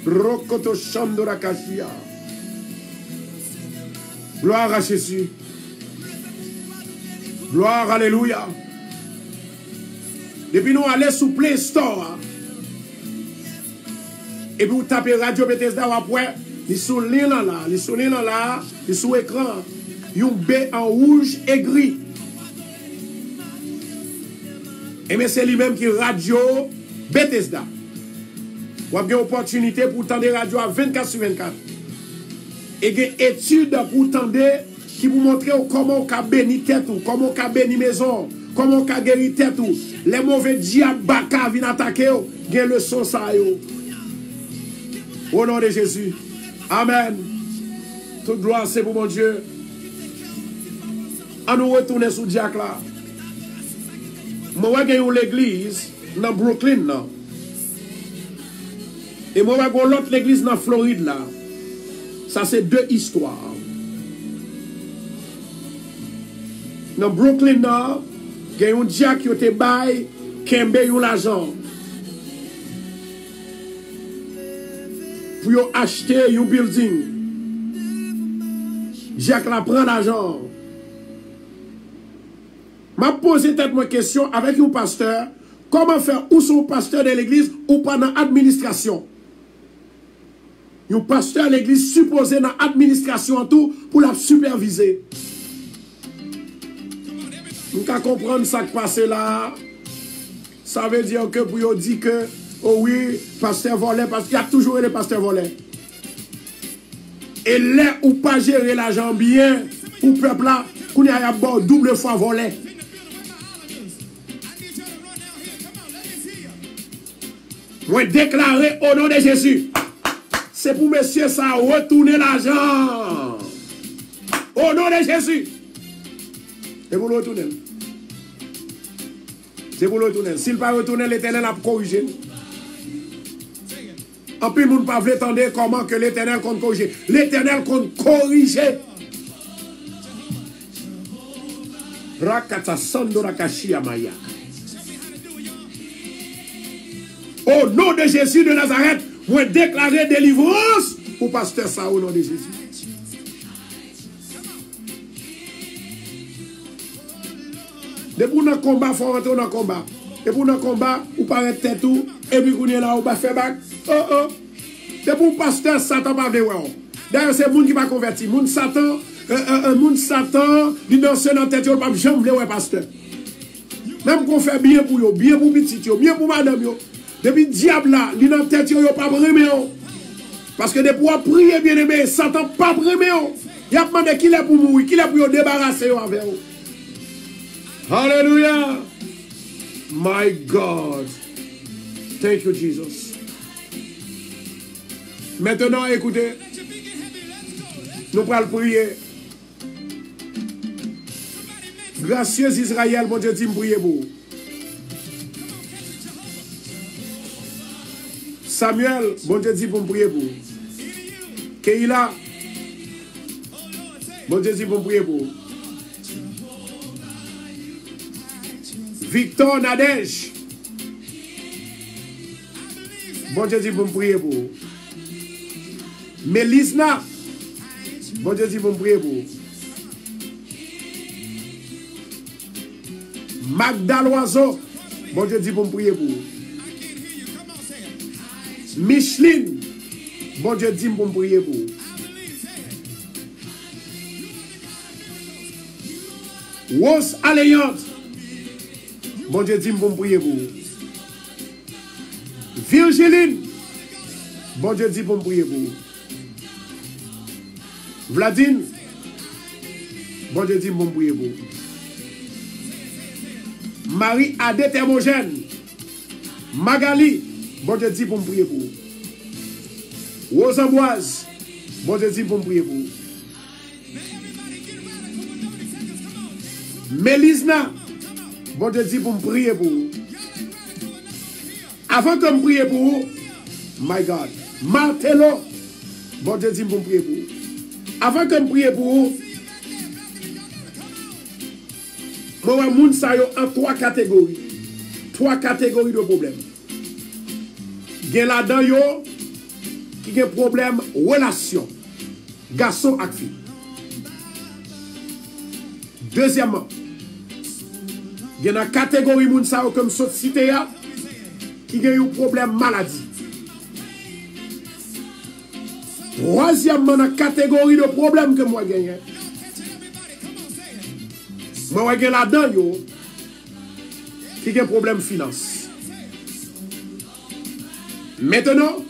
Rokoto Shandora Kashia. Gloire à Jésus. Gloire, alléluia. Depuis nous allons sous Play Store. Et puis vous tapez Radio Bethesda après. Il sous l'île là. Il sous l'île là. Il sous l'écran. Il y a un B en rouge et gris. Et mais c'est lui-même qui Radio Bethesda. Vous avez une opportunité pour tendre radio à 24/24. Et il y a une étude pour tendre qui vous montre comment on peut bénir tête, comment on peut bénir maison, comment on peut guérir tête. Les mauvais diables baka viennent attaquer, il y a le son ça. Au nom de Jésus. Amen. Toute gloire c'est pour mon Dieu. On nous retourner sur Diacre là. Moi j'ai une l'église dans Brooklyn là. Et moi j'ai l'autre l'église dans Floride là. Ça c'est 2 histoires. Dans Brooklyn là, il y a un diacre qui a été bail Kembe yon l'argent. Pour acheter un building. Jacques la prend l'argent. M'a posé tête ma question avec un pasteur. Comment faire ou son pasteur de l'église ou pas dans l'administration? Un pasteur de l'église supposé dans l'administration en tout pour la superviser. Nous pouvons comprendre ça qui passe là. Ça veut dire que pour dire que, oh oui, pasteur volé, parce qu'il y a toujours des pasteurs volés. Et là où pas gérer l'argent bien, pour le peuple là, qu'on y a double fois volé. Moi déclarer au nom de Jésus. C'est pour monsieur ça retourner l'argent. Au nom de Jésus. Et pour le retourner. C'est pour le retourner. S'il ne pas retourner, l'Éternel a corrigé. En plus, nous ne pouvons pas attendre comment que l'Éternel compte corriger. L'Éternel compte corriger. Rakata Sando Rakashi Amaya. Au nom de Jésus de Nazareth, moi déclarer délivrance pour pasteur ça au nom de Jésus. Depuis dans le combat, il faut rentrer dans le combat. Et pour le combat, vous parlez de tête tout, et puis vous êtes là, vous va faire bac. Oh. Depuis le pasteur, Satan va venir. D'ailleurs, c'est le monde qui va convertir. Moun Satan, il danse dans la tête, il ne va jamais venir pasteur. Même qu'on fait bien pour eux, bien pour petit, bien pour madame. Depuis le diable là, il dans la tête, il ne va pas remettre. Parce que depuis qu'on prie bien aimé, Satan ne va pas remettre. Il a demandé qu'il est pour mourir, qu'il est pour débarrasser avec eux. Hallelujah. My God. Thank you, Jesus. Maintenant, écoutez. Nous allons prier. Gracieux Israël, mon Dieu, dit me prier pour vous. Samuel, mon Dieu, dit pour me prier pour vous. Keila, mon Dieu, dit pour me prier pour vous. Victor Nadège. Bon Dieu dit pour me prier pour vous. Mélisna. Bon Dieu dit pour me prier pour vous. Magda Loiseau. Bon Dieu dit pour me prier pour vous. Micheline. Bon Dieu dit pour me prier pour vous. Rose Alliante. Bon Dieu dit pour me prier pour vous. Virgiline. Bon Dieu dit pour me prier pour vous. Vladine. Bon Dieu dit pour me prier pour vous. Marie Adé Thermogène. Magali. Bon Dieu dit pour me prier pour vous. Rosamboise. Bon Dieu dit pour me prier pour vous. Mélisna. Bon Dieu dit pour me prier pour vous. Avant que je me prie pour vous, my God, Martello, bon Dieu dit pour me prier pour vous. Avant que je me prie pour vous, moi, moun sa yo en trois catégories. Trois catégories de problèmes. Gen la dan yo qui gen problème relation. Garçon ak fille. Deuxièmement, il y a une catégorie moun sa comme société qui a un problème maladie. Troisièmement, dans la catégorie de problème que moi gagne. Moi gagne là-dedans qui a un problème finance. Maintenant,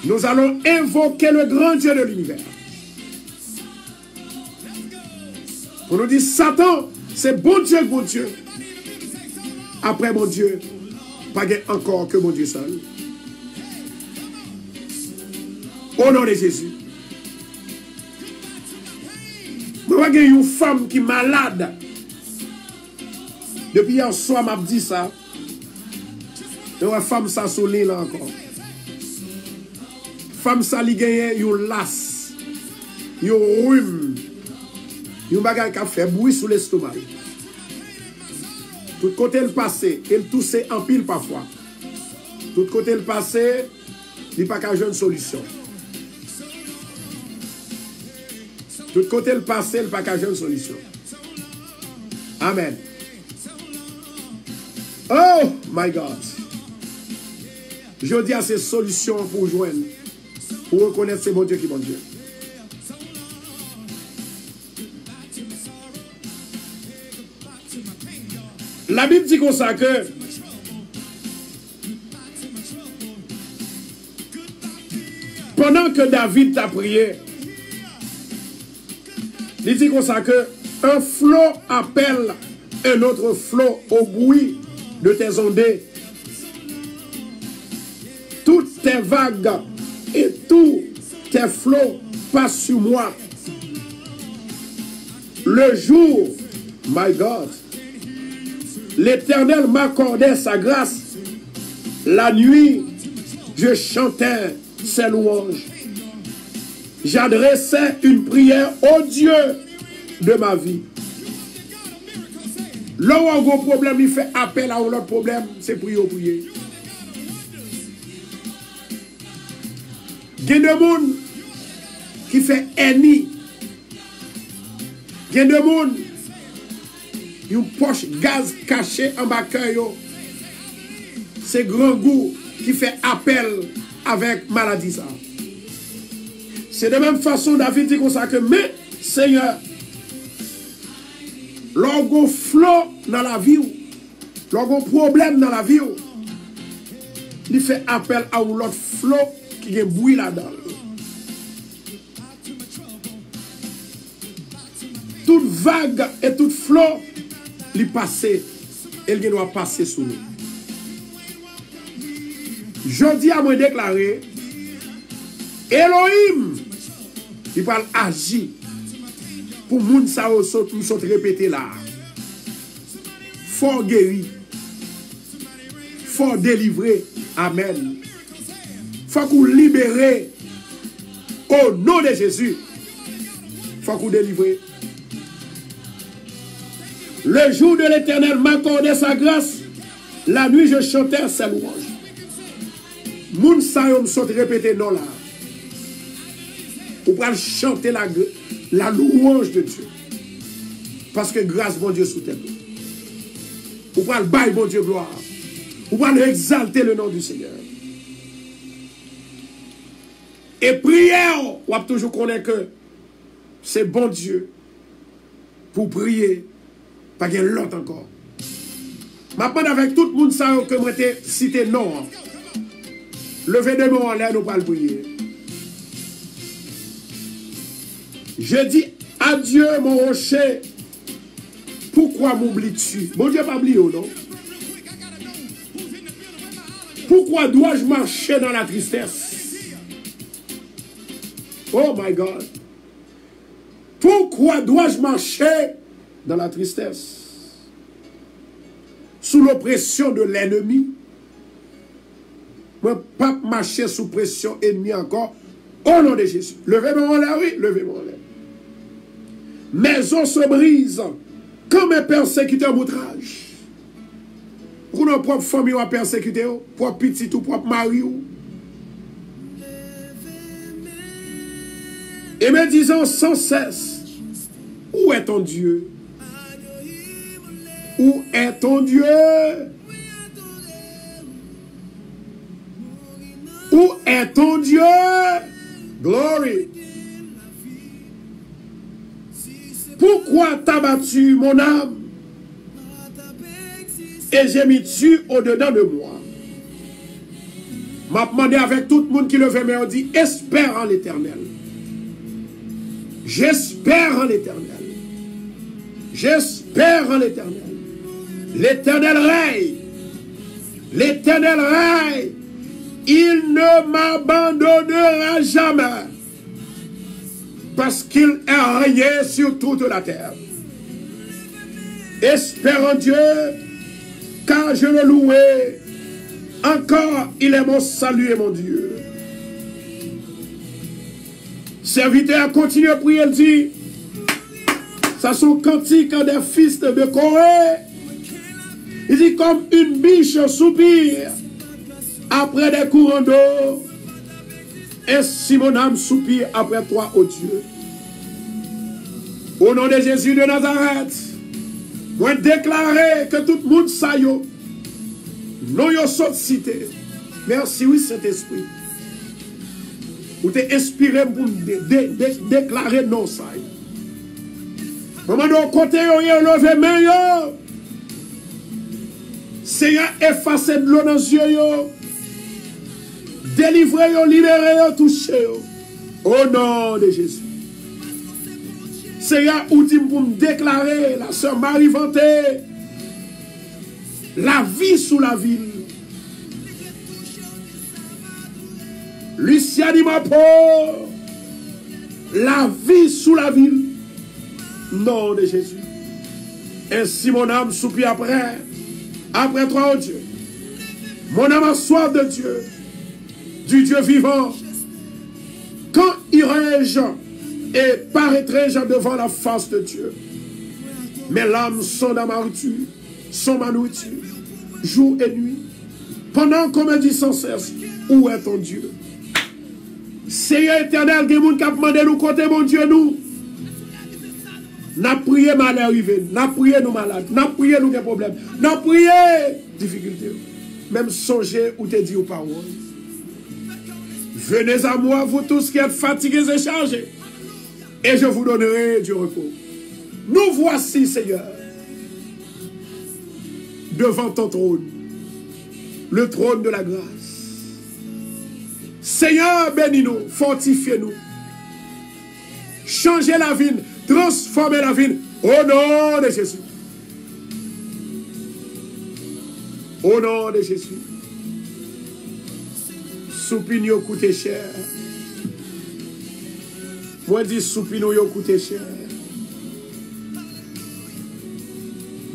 nous allons invoquer le grand Dieu de l'univers. Pour nous dire Satan, c'est bon Dieu. Après mon Dieu, pas encore que mon Dieu seul. Au nom de Jésus. Moi, j'ai une femme qui est malade. Depuis hier soir, m'a dit ça. Et une femme, ça souligne là encore. Femme, ça lui gagne une lasse. Une rhume. Une bagarre qui a fait bruit sous l'estomac. Tout côté le passé, elle toussait en pile parfois. Tout côté le passé, il n'y a pas qu'à jouer une solution. Tout côté le passé, le package une solution. Amen. Oh my God. Je dis à ces solutions pour joindre, pour reconnaître ces bons Dieu qui bon Dieu. La Bible dit comme ça que pendant que David t'a prié, il dit comme ça que un flot appelle un autre flot au bruit de tes ondées. Toutes tes vagues et tous tes flots passent sur moi. Le jour, my God, l'Éternel m'accordait sa grâce. La nuit, je chantais ses louanges. J'adressais une prière au Dieu de ma vie. Là où un gros problème, il fait appel à un autre problème, c'est prier. Il y a des gens qui fait ennemi. Il y a des gens qui ont une poche gaz caché en bas de c'est grand goût qui fait appel avec maladie ça. C'est de même façon David dit comme ça que mais Seigneur, lorsqu'on flot dans la vie, lorsqu'on problème dans la vie, il fait appel à l'autre flot qui est bruit là-dedans. Toute vague et toute flot, il passe, elle doit passer sous nous. Je dis à moi déclarer, Elohim, il va agir pour moun sa nous sont répéter là. Fort guéri, fort délivré, amen. Faut qu'on libérer au nom de Jésus. Faut qu'on délivre. Le jour de l'Éternel m'accordait sa grâce. La nuit, je chantais ses louanges. Moun sa yo me sont répété non là. Ou pour chanter la louange de Dieu. Parce que grâce, bon Dieu, sous terre. Ou pour le bail, bon Dieu, gloire. Ou pour exalter le nom du Seigneur. Et prière, on va toujours connaître que c'est bon Dieu pour prier, pas qu'il y ait l'autre encore. Maintenant, avec tout le monde, ça, que moi, cité non. Levez de main en l'air, nous allons prier. Je dis adieu, mon rocher. Pourquoi m'oublies-tu? Bon Dieu, pas oublié, non? Pourquoi dois-je marcher dans la tristesse? Oh my God. Pourquoi dois-je marcher dans la tristesse? Sous l'oppression de l'ennemi? Moi, pas marcher sous pression ennemie encore. Au nom de Jésus. Levez-moi en l'air, oui, levez-moi en l'air. Mes os se brisent quand mes persécuteurs m'outragent. Pour nos propres familles à persécuter, propre petit ou propre mari. Et me disant sans cesse, où est ton Dieu? Où est ton Dieu? Où est ton Dieu? Glory. Pourquoi t'as battu mon âme? Et j'ai mis tu au-dedans de moi. M'a demandé avec tout le monde qui le fait, mais on dit, espère en l'Éternel. J'espère en l'Éternel. J'espère en l'Éternel. L'Éternel règne. L'Éternel règne. Il ne m'abandonnera jamais. Parce qu'il a régné sur toute la terre. Espère en Dieu, car je le louerai. Encore, il est mon salut et mon Dieu. Serviteur continue à prier, il dit, ça sont cantiques des fils de Corée. Il dit, comme une biche soupire après des courants d'eau, ainsi mon âme soupire après toi, ô Dieu. Au nom de Jésus de Nazareth, moi déclarer que tout le monde sa yo, non yo saute cité. Merci, oui, Saint-Esprit. Vous t'es inspiré pour déclarer non ça. Maman, de côté, yo levé main yo. Seigneur, effacez de l'eau dans les yeux yo. Délivrez yo, libérez yo, touchez yo. Au nom de Jésus. Seigneur, ou dit pour me déclarer, la sœur Marie Vanté, la vie sous la ville. Lucia Dimapo, la vie sous la ville. Nom de Jésus. Ainsi mon âme soupire après toi, oh Dieu. Mon âme a soif de Dieu, du Dieu vivant. Quand irai-je et paraîtrai-je devant la face de Dieu? Mes larmes sont dans ma nourriture, sont ma nourriture, jour et nuit. Pendant qu'on me dit sans cesse, où est ton Dieu? Seigneur éternel, il y a des gens qui ont demandé nous côté, mon Dieu, nous. N'a prié mal arrivé, n'a prié nous malades, n'a prié nous des problèmes, n'a prié difficultés. Même songer ou te dire aux paroles. Venez à moi, vous tous qui êtes fatigués et chargés, et je vous donnerai du repos. Nous voici, Seigneur, devant ton trône, le trône de la grâce. Seigneur, bénis-nous, fortifiez-nous, changez la vie, transformez la vie, au nom de Jésus. Au nom de Jésus. Soupino coûte cher. Moi dis soupino yo coûte cher.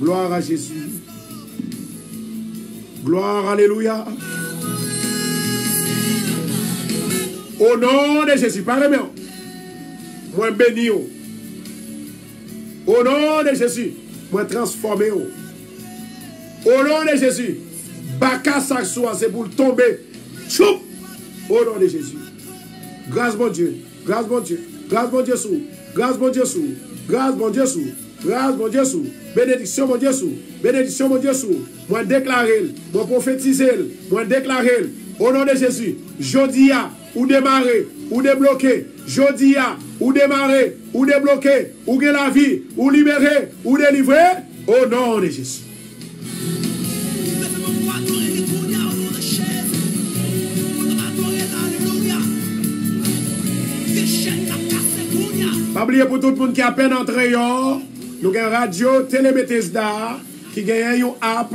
Gloire à Jésus. Gloire, alléluia. Au nom de Jésus, parlez-moi. Moi béni. Au nom de Jésus, moi transformé. Au nom de Jésus, Baka Saksoa, c'est pour tomber. Choup! Au nom de Jésus. Grâce mon Dieu. Grâce mon Dieu. Grâce mon Dieu sous. Grâce mon Dieu sous. Grâce mon Dieu sous. Grâce mon Dieu sous. Bénédiction mon Dieu sous. Bénédiction mon Dieu sous. Moi déclarer, moi prophétiser, moi déclarer. Au nom de Jésus. Jodia, ou démarrer, ou débloquer. Jodia, ou démarrer, ou débloquer. Ou gagner la vie, ou libérer, ou délivrer. Au nom de Jésus. Pas oublier pour tout le monde qui a à peine entré, nous avons une radio Télé Bethesda qui gagne une app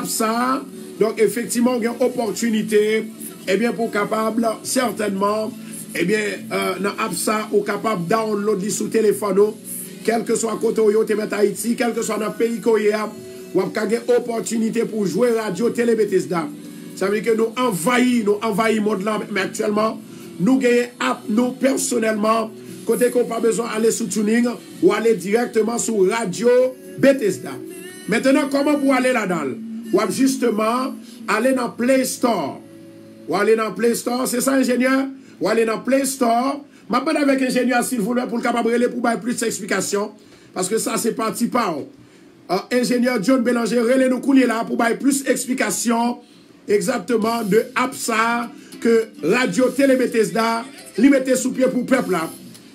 ça. Donc effectivement, on a une opportunité pour capable certainement dans app ça ou capable download sur téléphone, quel que soit côté où tu es Haïti, quel que soit dans le pays où tu es, ou avez une opportunité pour jouer radio Télé Bethesda. Ça veut dire que nous envahissons le monde là, mais actuellement, nous gagnons app nous personnellement. Côté qu'on n'a pas besoin d'aller sur Tuning ou aller directement sur Radio Bethesda. Maintenant, comment pour aller là-dedans? Ou justement aller dans Play Store. Ou aller dans Play Store, c'est ça, ingénieur? Ou aller dans Play Store. Je m'appelle avec ingénieur, s'il vous plaît, pour le capable pour avoir plus d'explications. Parce que ça, c'est parti par. Ingénieur John Bélanger, relais nous couler là pour avoir plus d'explications exactement de APSA que Radio Télé Bethesda, li mette sous pied pour le peuple là.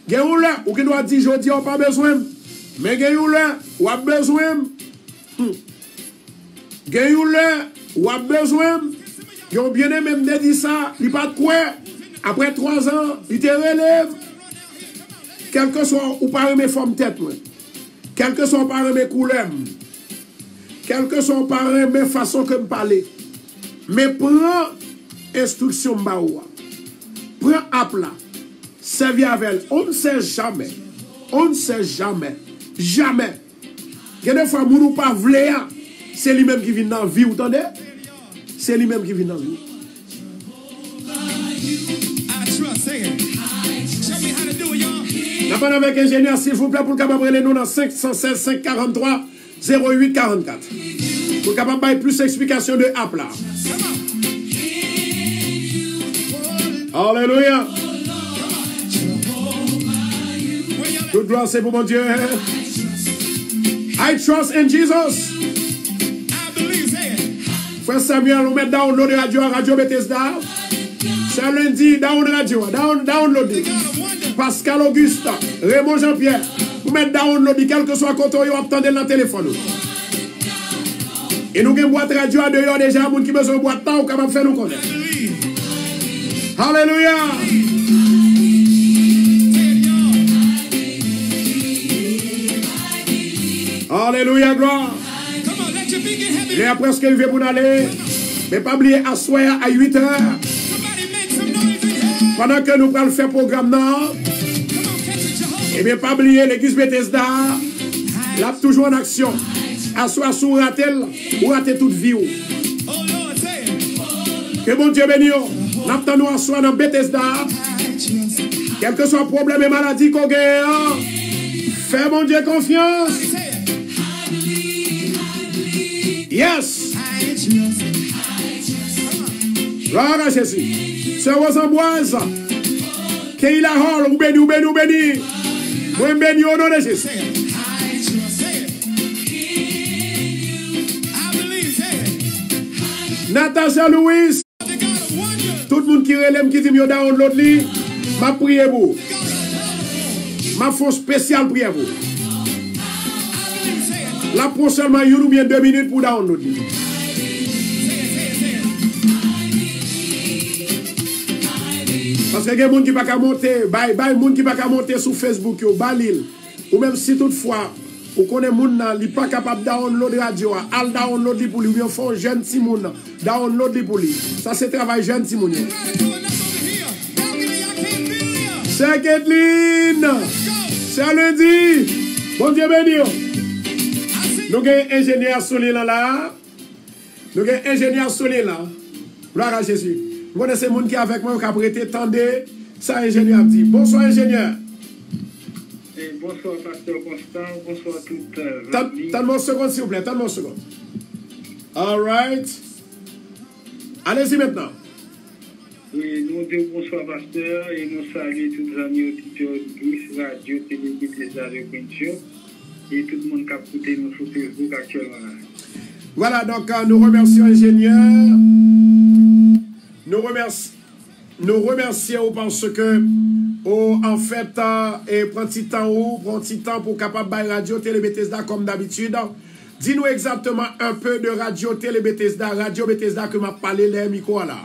Gen là, ou qui doit dire, je dis, on pas besoin. Mais gen là, ou a besoin. Gen là, ou a besoin. Gen bien aimé me dit ça, il pas de quoi. Après 3 ans, il te relève. Quel que soit, ou pas mes formes tête, quel que soit par mes couleurs, quel que soit par mes façons que me parler. Mais prends instruction baoua. Prends app là. Servir avec elle. On ne sait jamais. On ne sait jamais. Jamais. Il y a des fois, nous ne pas voulons. C'est lui-même qui vient dans la vie. Vous entendez? C'est lui-même qui vient dans la vie. La parole avec ingénieur, s'il vous plaît, pour capable de nous dans 516 543 08 44. Pour capable de plus d'explications de app là. Alléluia. Toute gloire, c'est pour mon Dieu. I trust in Jesus. Frère Samuel, on met download Radio Bethesda. C'est lundi, download. Pascal Auguste, Raymond Jean-Pierre, vous mettez download, quel que soit côté, vous attendez dans le téléphone. Et nous avons une boîte radio à dehors déjà, les gens qui ont besoin de boîte temps, capable de faire nous connaître. Alléluia. Alléluia, gloire. Il est presque arrivé pour aller. Mais pas oublier à soir à 8 h. Pendant que nous allons faire le programme, non. Et bien, pas oublier l'église Bethesda. Là, toujours en action. À soir, sous ratel, ou rater toute vie. Que bon Dieu bénisse. Nous à soir dans Bethesda. Quel que soit le problème et maladie qu'on gagne, fais mon Dieu confiance. Yes. Gloire à Jésus. C'est Rosamboise. Qu'il a hall, ou béni. Moi béni au nom de Jésus. Natasha Louis. Tout le monde qui relève, qui dit yo download li, m'a prié pour. Ma fonds spécial prière pour. La prochainement, il y a ou bien 2 minutes pour download. Parce que il y a des gens qui ne peuvent pas monter, gens qui ne peuvent pas monter sur Facebook, ou même si toutefois, vous connaissez les gens qui ne sont pas capables de download radio, al download pour lui, ou bien font jeune Simon, download pour lui. Ça, c'est travail jeune Simon. C'est Kathleen, c'est lundi. Bon Dieu béni. Nous avons un ingénieur solide là. Nous avons un ingénieur solide là. Gloire à Jésus. Vous connaissez les gens qui sont avec moi qui ont prêté tendez. Ça, ingénieur a dit. Bonsoir, ingénieur. Bonsoir, pasteur Constant. Bonsoir, toute Tends-moi une seconde, s'il vous plaît. Tends-moi une seconde. All right. Allez-y maintenant. Oui, nous disons bonsoir, pasteur, et nous saluons tous les amis auditeurs de Radio, Télé, Bethesda, Peinture. Et tout le monde qui a écouté nous sur Facebook actuellement. Voilà, donc nous remercions l'ingénieur. Nous remercions parce que, en fait, prend petit temps pour capable de Radio Télé Bethesda comme d'habitude. Dis-nous exactement un peu de Radio Télé Bethesda que m'a parlé les micros là.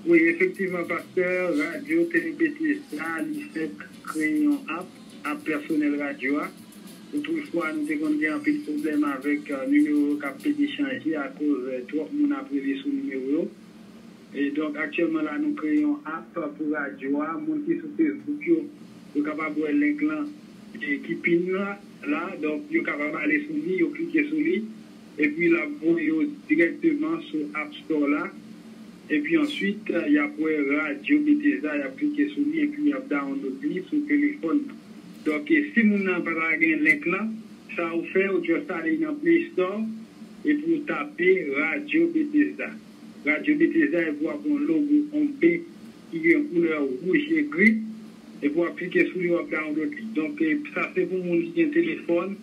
Oui, effectivement, pasteur, Radio Télé Bethesda, il fait créer un app personnel radio. Toutefois, nous avons un peu de problème avec le numéro qui a été changé à cause de trop de monde a prévu ce numéro. Et donc, actuellement, là, nous créons un app pour radio. Les gens qui sont sur Facebook, sont capables de voir le link là, qui pin là. Donc, ils sont capables d'aller sur lui, ils cliquer sur lui. Et puis, là, vous directement sur App Store là. Et puis ensuite, il y a pour Radio Bethesda, il y a cliqué sur lui et puis il y a download lui sur le téléphone. Donc, si vous n'avez pas un link là, ça vous fait, vous allez dans Play Store et vous tapez Radio Bethesda. Radio Bethesda, vous avez un logo en P qui est en couleur rouge et gris et vous cliquez sur lui et download lui. Donc, ça c'est pour mon qui a un téléphone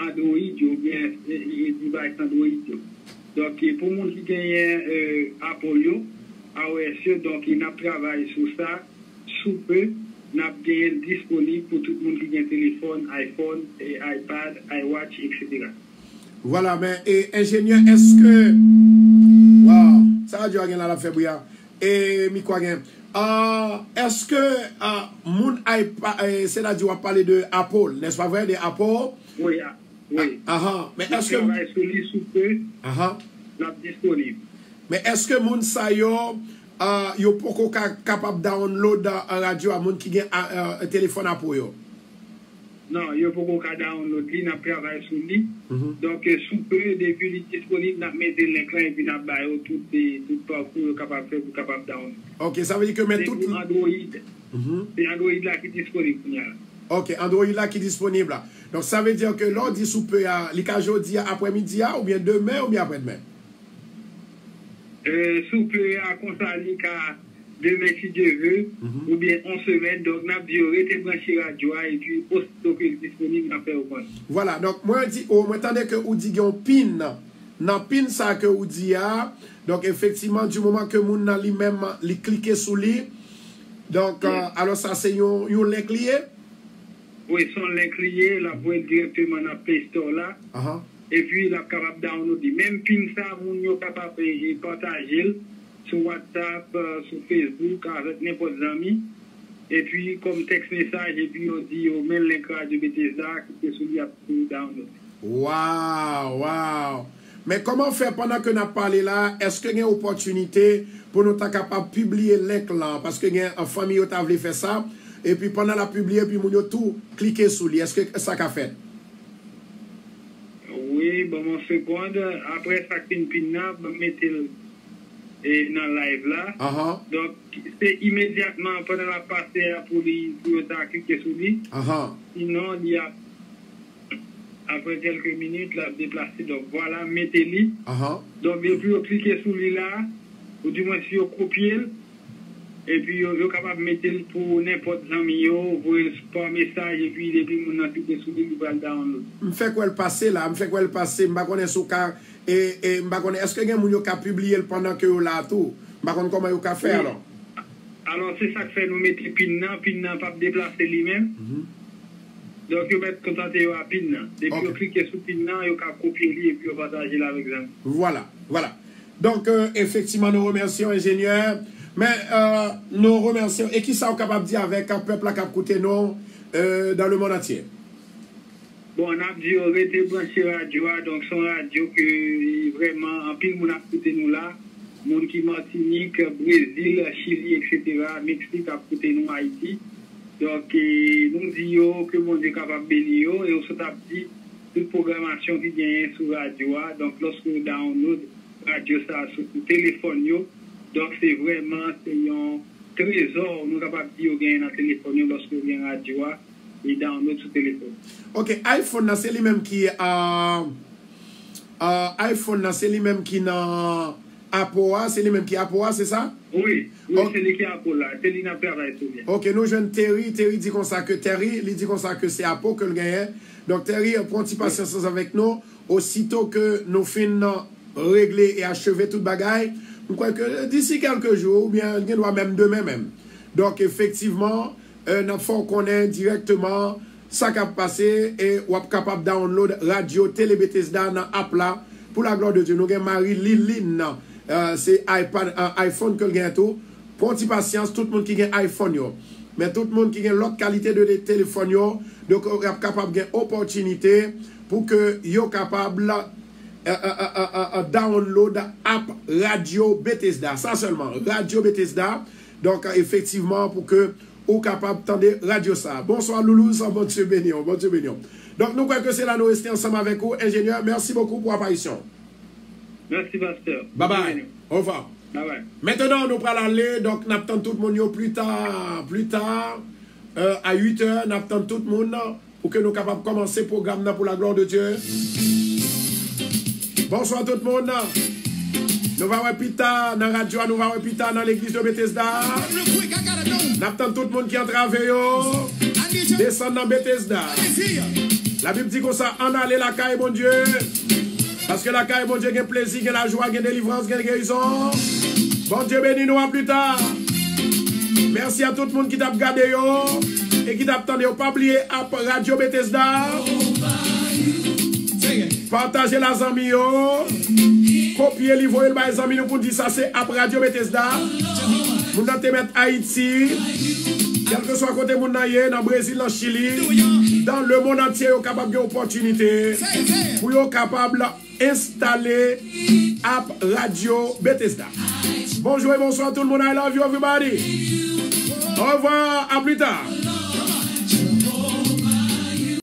Android ou bien device Android. Donc, pour les gens qui gagnent Apple, AOS, donc, ils travaillent sur ça. Sous peu, nous avons disponible pour tout le monde qui a un téléphone, iPhone, iPad, iWatch, etc. Voilà, mais ingénieur, est-ce que. Wow, ça va durer là la fébrile. Et, mi quoi gain. Est-ce que mon iPad, c'est là que tu vas parler de Apple, n'est-ce pas vrai, de Apple? Oui, oui. Mais est-ce que. Disponible. Mais est-ce que moun sa yo poko capable download en radio à moun qui a un téléphone à pour yo? Non, yo poko download li, n'a travail sur lui. Donc sous peu depuis il est disponible, n'a mettre le link là et puis n'a ba yo tout parcours capable faire pour capable download. OK, ça veut dire que mais tout Android. C'est Android là qui est disponible. OK, Android là qui est disponible là. Donc ça veut dire que l'ordi sous peu li ka jodi après-midi ou bien demain ou bien après-demain. Sous peu à comme ça li ka demain si Dieu veut, ou bien en semaine, donc nous avons dit, restez branché radio, et puis aussitôt que c'est disponible, nous faire au point. Voilà, donc moi je dis, moi attendez que vous dites un pin, dans pin ça que vous dites, donc effectivement du moment que moun nan lui-même li cliquer sur lui, donc alors ça c'est un link lié. Oui, son link lié, la voie directement dans Play Store là. Et puis la capable downloader. Même pin ça, moun yo capable de partager sur WhatsApp, sur Facebook avec n'importe ami. Et puis comme texte message et puis on dit on met le link radio Bethesda qui est sur lui pour download. Wow. Mais comment faire pendant que nous avons parlé là, est-ce qu'il y a une opportunité pour nous être capable de publier le link là? Parce qu'il y a une famille qui a voulu faire ça, et puis pendant la publier, puis nous avons tout cliqué sur lui. Est-ce que ça a fait? Oui, bon, mon seconde, après ça, une pin-up, mettez dans le live là. Donc, c'est immédiatement pendant la passée pour cliquer sur lui. Sinon, il y a après quelques minutes, la déplacer. Donc voilà, mettez-le. Donc, et puis, vous cliquez sur lui là, ou du moins si vous copiez, et puis vous êtes capable de mettre pour n'importe ami, vous voyez par message, et puis depuis vous avez cliqué sur lui, vous allez download. Je fais quoi le passer là? Je fais quoi le passer? Je ne connais pas est-ce que quelqu'un a publié pendant que vous là tout? Je ne connais pas comment vous avez fait alors? Alors, c'est ça que fait nous mettre PIN pas déplacer lui-même. Donc, vous mettez contenté à PIN. Depuis vous cliquez sur PIN, vous copier lui et puis vous partagez là avec vous. Voilà. Donc, effectivement, nous remercions l'ingénieur. Mais nous remercions. Et qui ça est capable de dire avec un peuple qui a coûté nous dans le monde entier? Bon, on a dit on était branché radio, donc son radio que vraiment, en pile, on a coûté nous là. Monde qui Martinique, Brésil, Chili, etc., Mexique a coûté nous Haïti. Donc, nous disons que mon Dieu est capable de bénir et on se dit toute programmation qui vient sur radio. Donc, lorsque vous download radio ça sur le téléphone, donc c'est vraiment un trésor, nous sommes capables de dire qu'il dans le téléphone lorsque vous avez radio et download sur le téléphone. Ok, iPhone, c'est lui-même qui iPhone, c'est lui-même qui n'a Apple, c'est lui-même qui Apple, c'est ça? Oui, c'est lui qui Apple là, c'est lui qui a travaillé sur bien. Ok, nous jeunes Terry dit comme ça que il dit comme ça que c'est Apple que le gagne. Donc Terry, prends une patience avec nous. Aussitôt que nous finissons régler et achever toute bagaille, nous croyons que d'ici quelques jours, ou bien même demain même. Donc effectivement, nous faut qu'on ait directement ça qui a passé et on est capable de download radio Télé Bethesda dans l'app là pour la gloire de Dieu. Nous avons Marie Liline. C'est iPhone que le gagne tout. Pour une patience, tout le monde qui a iPhone. Mais tout le monde qui a l'autre qualité de téléphone, donc on est capable de gagner opportunité pour que vous capable download app Radio Bethesda. Ça seulement, Radio Bethesda. Donc effectivement, pour que vous capable d'entendre radio ça. Bonsoir Loulou, bon Dieu béni. Bon Dieu béni. Donc nous croyons que c'est là, nous restons ensemble avec vous. Ingénieur, merci beaucoup pour l'apparition. Merci, pasteur. Bye bye. Au revoir. Bye bye. Maintenant, nous allons aller. Donc, nous attendons tout le monde plus tard, à 8h, nous attendons tout le monde pour que nous soyons capables de commencer le programme pour la gloire de Dieu. Bonsoir tout le monde. Nous allons plus tard dans la radio, nous allons plus tard dans l'église de Bethesda. Nous attendons tout le monde qui est en travail. Descendre dans Bethesda. La Bible dit comme ça, en aller la caille, mon Dieu. Parce que la caille, bon Dieu, il y a plaisir, il y a la joie, il y a délivrance, il y a guérison. Bon Dieu, bénis-nous à plus tard. Merci à tout le monde qui t'a regardé et qui t'a attendu. Pas oublier Radio Bethesda. Partagez la zami. Copiez les voyez les amis pour dire ça, c'est après Radio Bethesda. Nous allons te mettre Haïti. Quel que soit côté mon naïe, dans le Brésil, dans le Chili, dans le monde entier, vous êtes capable d'opportunité pour être capable d'installer app Radio Bethesda. Bonjour et bonsoir tout le monde. I love you everybody. Au revoir, à plus tard.